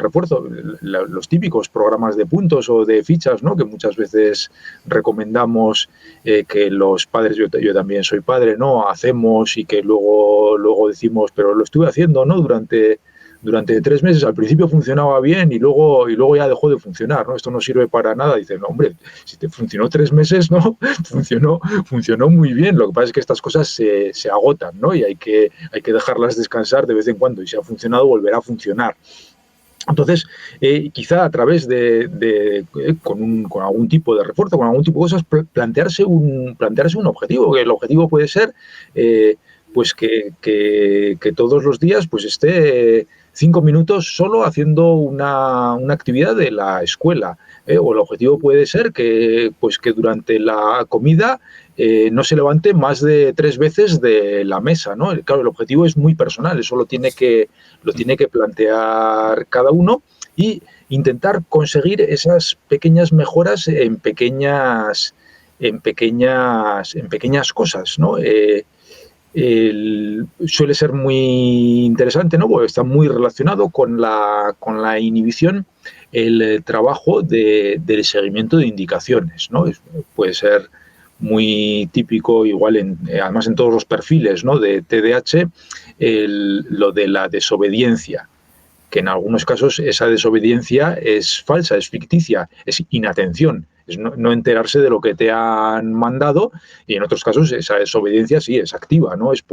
refuerzo, los típicos programas de puntos o de fichas, ¿no? Que muchas veces recomendamos que los padres, yo también soy padre, ¿no? Hacemos y que luego decimos, pero lo estuve haciendo, ¿no? Durante 3 meses. Al principio funcionaba bien y luego ya dejó de funcionar, ¿no? Esto no sirve para nada. Dice, no, hombre, si te funcionó 3 meses, ¿no? Funcionó muy bien. Lo que pasa es que estas cosas se agotan, ¿no? Y hay que dejarlas descansar de vez en cuando. Y si ha funcionado, volverá a funcionar. Entonces, quizá a través con algún tipo de refuerzo, con algún tipo de cosas, plantearse un objetivo. Que el objetivo puede ser pues que todos los días pues esté 5 minutos solo haciendo una actividad de la escuela. O el objetivo puede ser que durante la comida no se levante más de 3 veces de la mesa, ¿no? Claro, el objetivo es muy personal, eso lo tiene que plantear cada uno y intentar conseguir esas pequeñas mejoras en pequeñas cosas, ¿no? Suele ser muy interesante, ¿no? Porque está muy relacionado con la inhibición, el trabajo del seguimiento de indicaciones, ¿no? Puede ser muy típico, igual además en todos los perfiles, ¿no? De TDAH, lo de la desobediencia, que en algunos casos esa desobediencia es falsa, es ficticia, es inatención, es no enterarse de lo que te han mandado, y en otros casos esa desobediencia sí es activa, ¿no? Es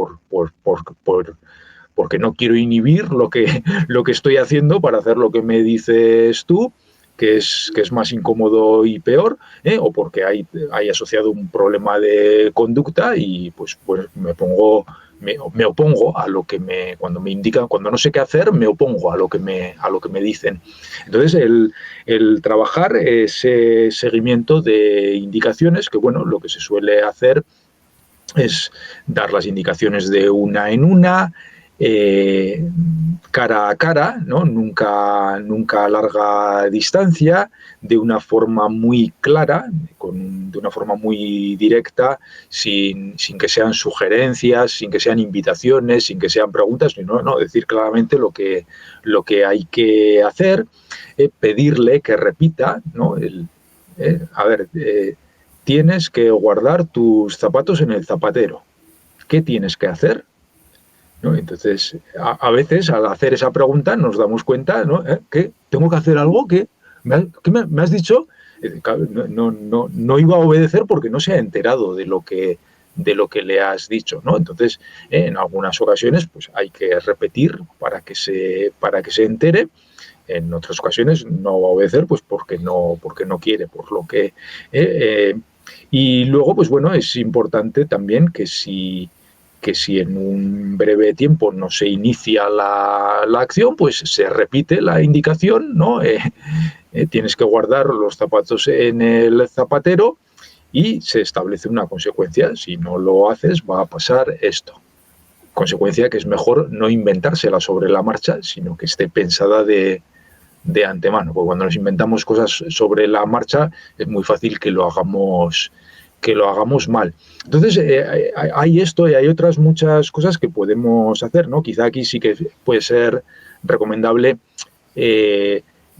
porque no quiero inhibir lo que estoy haciendo para hacer lo que me dices tú, que es más incómodo y peor, o porque hay asociado un problema de conducta y pues me opongo a lo que cuando me indican, cuando no sé qué hacer, me opongo a lo que me dicen. Entonces, el trabajar ese seguimiento de indicaciones, que bueno, lo que se suele hacer es dar las indicaciones de una en una, cara a cara, ¿no? Nunca a larga distancia, de una forma muy clara, de una forma muy directa, sin que sean sugerencias, sin que sean invitaciones, sin que sean preguntas, no, decir claramente lo que hay que hacer, pedirle que repita, ¿no? Tienes que guardar tus zapatos en el zapatero. ¿Qué tienes que hacer? ¿No? Entonces, a veces al hacer esa pregunta nos damos cuenta, ¿no? ¿Que tengo que hacer algo? ¿Qué me has dicho? No iba a obedecer porque no se ha enterado de lo que le has dicho, ¿no? Entonces, en algunas ocasiones, pues hay que repetir para que se entere. En otras ocasiones no va a obedecer, pues porque no quiere, por lo que. Y luego, pues bueno, es importante también que si en un breve tiempo no se inicia la acción, pues se repite la indicación, ¿no? Tienes que guardar los zapatos en el zapatero y se establece una consecuencia. Si no lo haces, va a pasar esto. Consecuencia que es mejor no inventársela sobre la marcha, sino que esté pensada de antemano. Porque cuando nos inventamos cosas sobre la marcha, es muy fácil que lo hagamos mal. Entonces, hay esto y hay otras muchas cosas que podemos hacer, ¿no? Quizá aquí sí que puede ser recomendable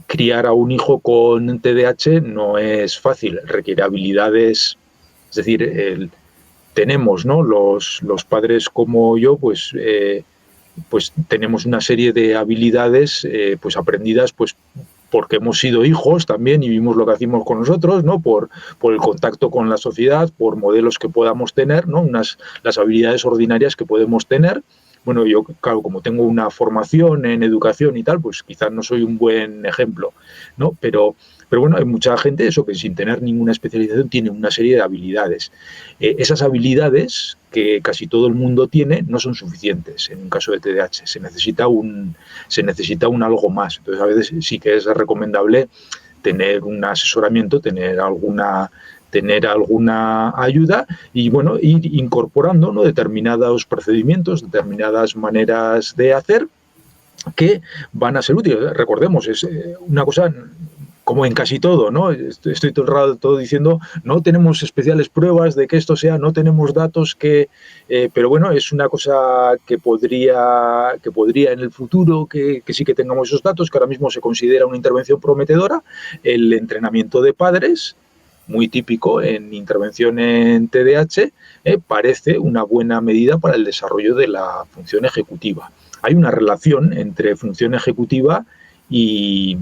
criar a un hijo con TDAH. No es fácil, requiere habilidades, es decir, tenemos, ¿no? Los padres como yo, pues tenemos una serie de habilidades pues aprendidas pues porque hemos sido hijos también y vimos lo que hacemos con nosotros, ¿no? Por el contacto con la sociedad, por modelos que podamos tener, ¿no? Las habilidades ordinarias que podemos tener. Bueno, yo, claro, como tengo una formación en educación y tal, pues quizás no soy un buen ejemplo, ¿no? Pero bueno, hay mucha gente, eso, que sin tener ninguna especialización tiene una serie de habilidades. Esas habilidades que casi todo el mundo tiene no son suficientes en un caso de TDAH. Se necesita un algo más. Entonces, a veces sí que es recomendable tener un asesoramiento, tener alguna ayuda y, bueno, ir incorporando, ¿no? Determinados procedimientos, determinadas maneras de hacer que van a ser útiles. Recordemos, es una cosa como en casi todo, ¿no? Estoy todo el rato diciendo, no tenemos especiales pruebas de que esto sea, no tenemos datos pero bueno, es una cosa que podría en el futuro que sí que tengamos esos datos, que ahora mismo se considera una intervención prometedora, el entrenamiento de padres, muy típico en intervención en TDAH, parece una buena medida para el desarrollo de la función ejecutiva. Hay una relación entre función ejecutiva y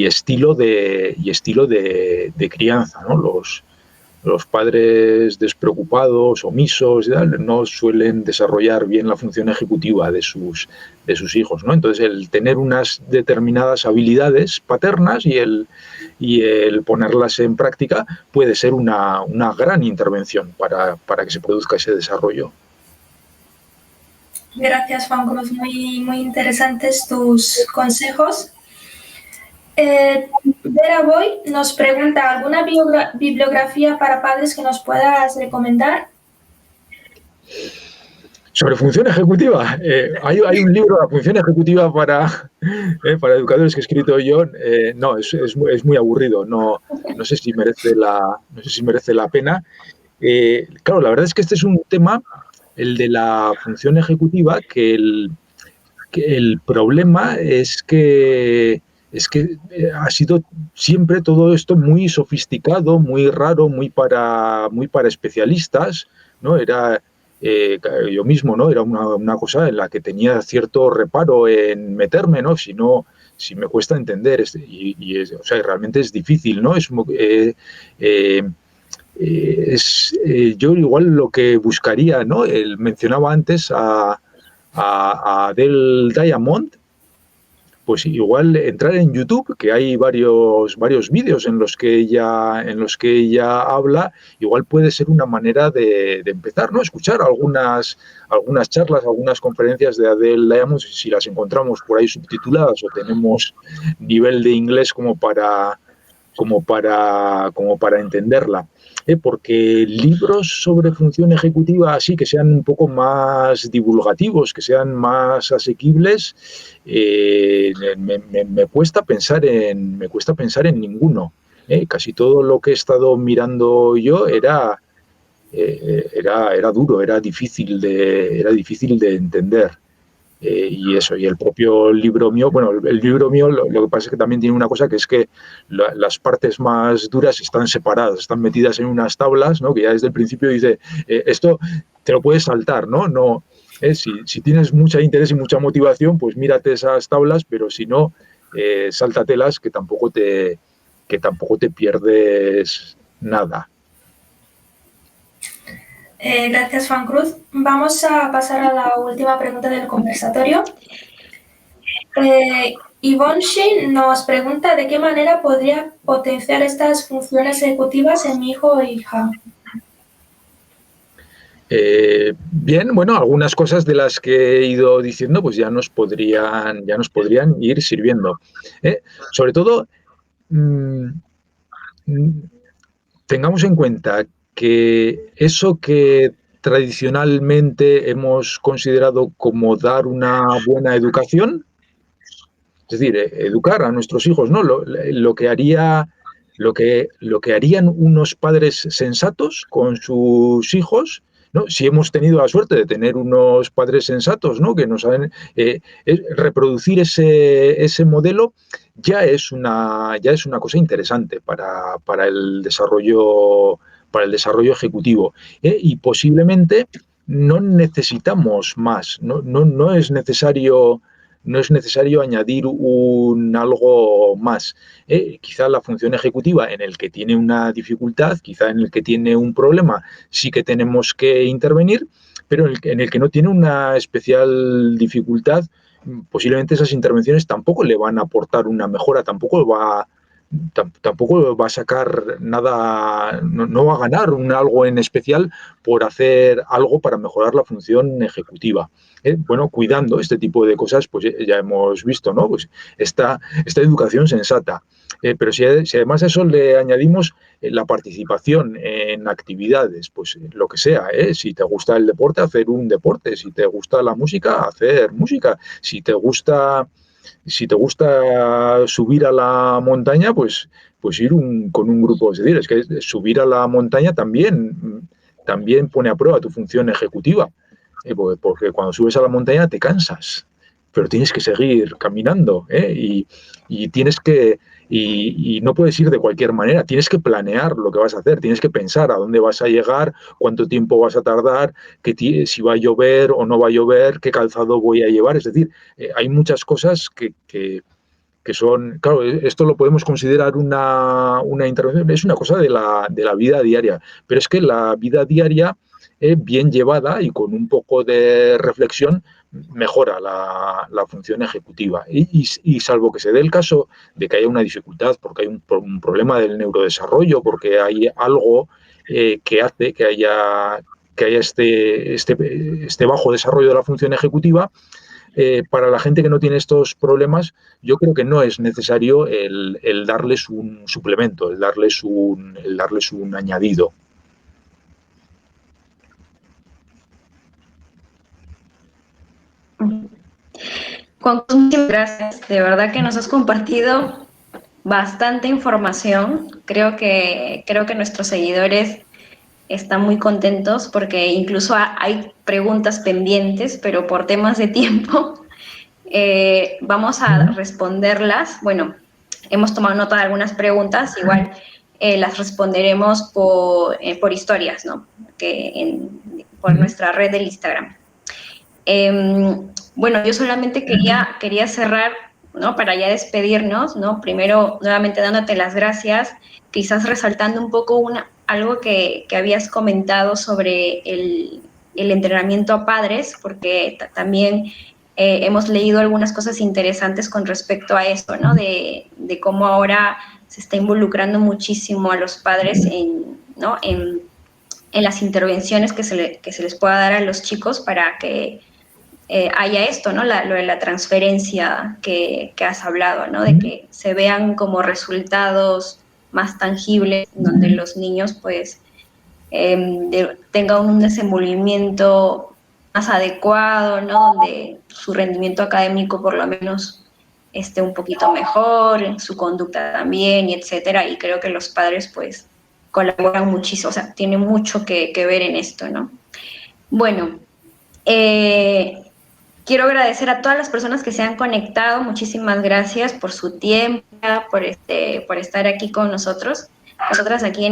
estilo de crianza, ¿no? Los padres despreocupados, omisos y tal, no suelen desarrollar bien la función ejecutiva de sus hijos, ¿no? Entonces, el tener unas determinadas habilidades paternas y el ponerlas en práctica puede ser una gran intervención para que se produzca ese desarrollo. Gracias, Juan Cruz. Muy, muy interesantes tus consejos. Vera Boy nos pregunta, ¿alguna bibliografía para padres que nos puedas recomendar? Sobre función ejecutiva, hay un libro, La función ejecutiva para educadores, que he escrito yo. No, es muy aburrido. No sé si merece la pena. Claro, la verdad es que este es un tema, el de la función ejecutiva, que el problema es que ha sido siempre todo esto muy sofisticado, muy raro, muy para especialistas, ¿no? Era yo mismo, ¿no? Era una cosa en la que tenía cierto reparo en meterme, ¿no? Si me cuesta entender, o sea, realmente es difícil, ¿no? Yo igual lo que buscaría, ¿no? Mencionaba antes a Adele Diamond. Pues igual entrar en YouTube, que hay varios vídeos en los que ella habla, igual puede ser una manera de empezar, ¿no? Escuchar algunas charlas, algunas conferencias de Adele Diamond, si las encontramos por ahí subtituladas o tenemos nivel de inglés como para entenderla. porque libros sobre función ejecutiva así que sean un poco más divulgativos, que sean más asequibles, me cuesta pensar en ninguno. Casi todo lo que he estado mirando yo era duro, era difícil de entender. Y eso, y el propio libro mío, bueno, el libro mío lo que pasa es que también tiene una cosa que es que las partes más duras están separadas, están metidas en unas tablas, ¿no? Que ya desde el principio dice, esto te lo puedes saltar, ¿no? No, si tienes mucho interés y mucha motivación, pues mírate esas tablas, pero si no, sáltatelas que tampoco te pierdes nada. Gracias, Juan Cruz. Vamos a pasar a la última pregunta del conversatorio. Ivonne nos pregunta de qué manera podría potenciar estas funciones ejecutivas en mi hijo o hija. Bien, bueno, algunas cosas de las que he ido diciendo pues ya nos podrían ir sirviendo. Sobre todo, tengamos en cuenta que eso que tradicionalmente hemos considerado como dar una buena educación, es decir, educar a nuestros hijos, ¿no? Lo que harían unos padres sensatos con sus hijos, ¿no? Si hemos tenido la suerte de tener unos padres sensatos, ¿no? Que nos saben reproducir ese modelo, ya es una cosa interesante para el desarrollo ejecutivo. Y posiblemente no necesitamos más, no es necesario añadir algo más. Quizá la función ejecutiva en el que tiene una dificultad, quizá en el que tiene un problema, sí que tenemos que intervenir, pero en el que no tiene una especial dificultad, posiblemente esas intervenciones tampoco le van a aportar una mejora, tampoco va a sacar nada, no va a ganar algo en especial por hacer algo para mejorar la función ejecutiva. Bueno, cuidando este tipo de cosas, pues ya hemos visto, ¿no? Pues esta educación sensata. Pero si además a eso le añadimos la participación en actividades, pues lo que sea, si te gusta el deporte, hacer un deporte, si te gusta la música, hacer música, si te gusta subir a la montaña, pues ir con un grupo. Es decir, es que subir a la montaña también pone a prueba tu función ejecutiva. Porque cuando subes a la montaña te cansas, pero tienes que seguir caminando, y tienes que y no puedes ir de cualquier manera, tienes que planear lo que vas a hacer, tienes que pensar a dónde vas a llegar, cuánto tiempo vas a tardar, si va a llover o no va a llover, qué calzado voy a llevar. Es decir, hay muchas cosas que son, claro, esto lo podemos considerar una intervención, es una cosa de la vida diaria, pero es que la vida diaria, bien llevada y con un poco de reflexión, mejora la función ejecutiva. Y salvo que se dé el caso de que haya una dificultad, porque hay un problema del neurodesarrollo, porque hay algo que hace que haya este bajo desarrollo de la función ejecutiva, para la gente que no tiene estos problemas, yo creo que no es necesario el darles un suplemento, el darles un añadido. Juan, muchas gracias. De verdad que nos has compartido bastante información. Creo que nuestros seguidores están muy contentos porque incluso hay preguntas pendientes, pero por temas de tiempo vamos a responderlas. Bueno, hemos tomado nota de algunas preguntas, igual las responderemos por historias, ¿no? Por nuestra red del Instagram. Bueno, yo solamente quería cerrar, ¿no? Para ya despedirnos, ¿no? Primero, nuevamente dándote las gracias, quizás resaltando un poco algo que habías comentado sobre el entrenamiento a padres, porque también hemos leído algunas cosas interesantes con respecto a esto, ¿no? De cómo ahora se está involucrando muchísimo a los padres ¿no? en las intervenciones que se les pueda dar a los chicos para que haya esto, ¿no? Lo de la transferencia que has hablado, ¿no? De que se vean como resultados más tangibles, donde los niños, pues, tenga un desenvolvimiento más adecuado, ¿no? Donde su rendimiento académico por lo menos esté un poquito mejor, su conducta también, y etcétera. Y creo que los padres pues colaboran muchísimo, o sea, tienen mucho que ver en esto, ¿no? Bueno, quiero agradecer a todas las personas que se han conectado. Muchísimas gracias por su tiempo, por estar aquí con nosotros. Nosotras aquí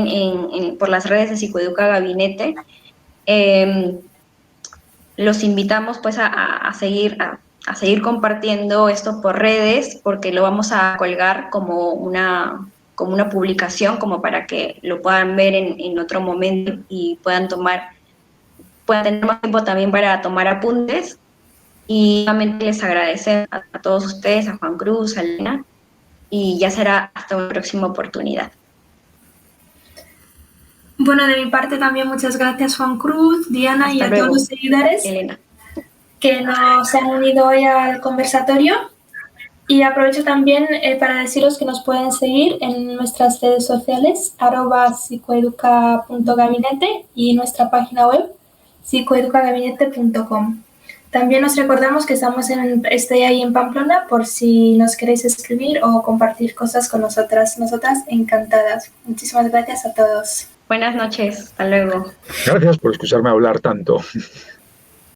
por las redes de Psicoeduca Gabinete. Los invitamos pues a seguir compartiendo esto por redes, porque lo vamos a colgar como una publicación, como para que lo puedan ver en otro momento y puedan tener más tiempo también para tomar apuntes. Y nuevamente les agradecemos a todos ustedes, a Juan Cruz, a Elena, y ya será hasta una próxima oportunidad. Bueno, de mi parte también muchas gracias Juan Cruz, Diana, Hasta y a luego, todos los seguidores Elena, que nos han unido hoy al conversatorio. Y aprovecho también para deciros que nos pueden seguir en nuestras redes sociales, @psicoeduca.gabinete, y nuestra página web, psicoeducagabinete.com. También os recordamos que estoy ahí en Pamplona por si nos queréis escribir o compartir cosas con nosotras. Nosotras encantadas. Muchísimas gracias a todos. buenas noches, hasta luego. Gracias por escucharme hablar tanto.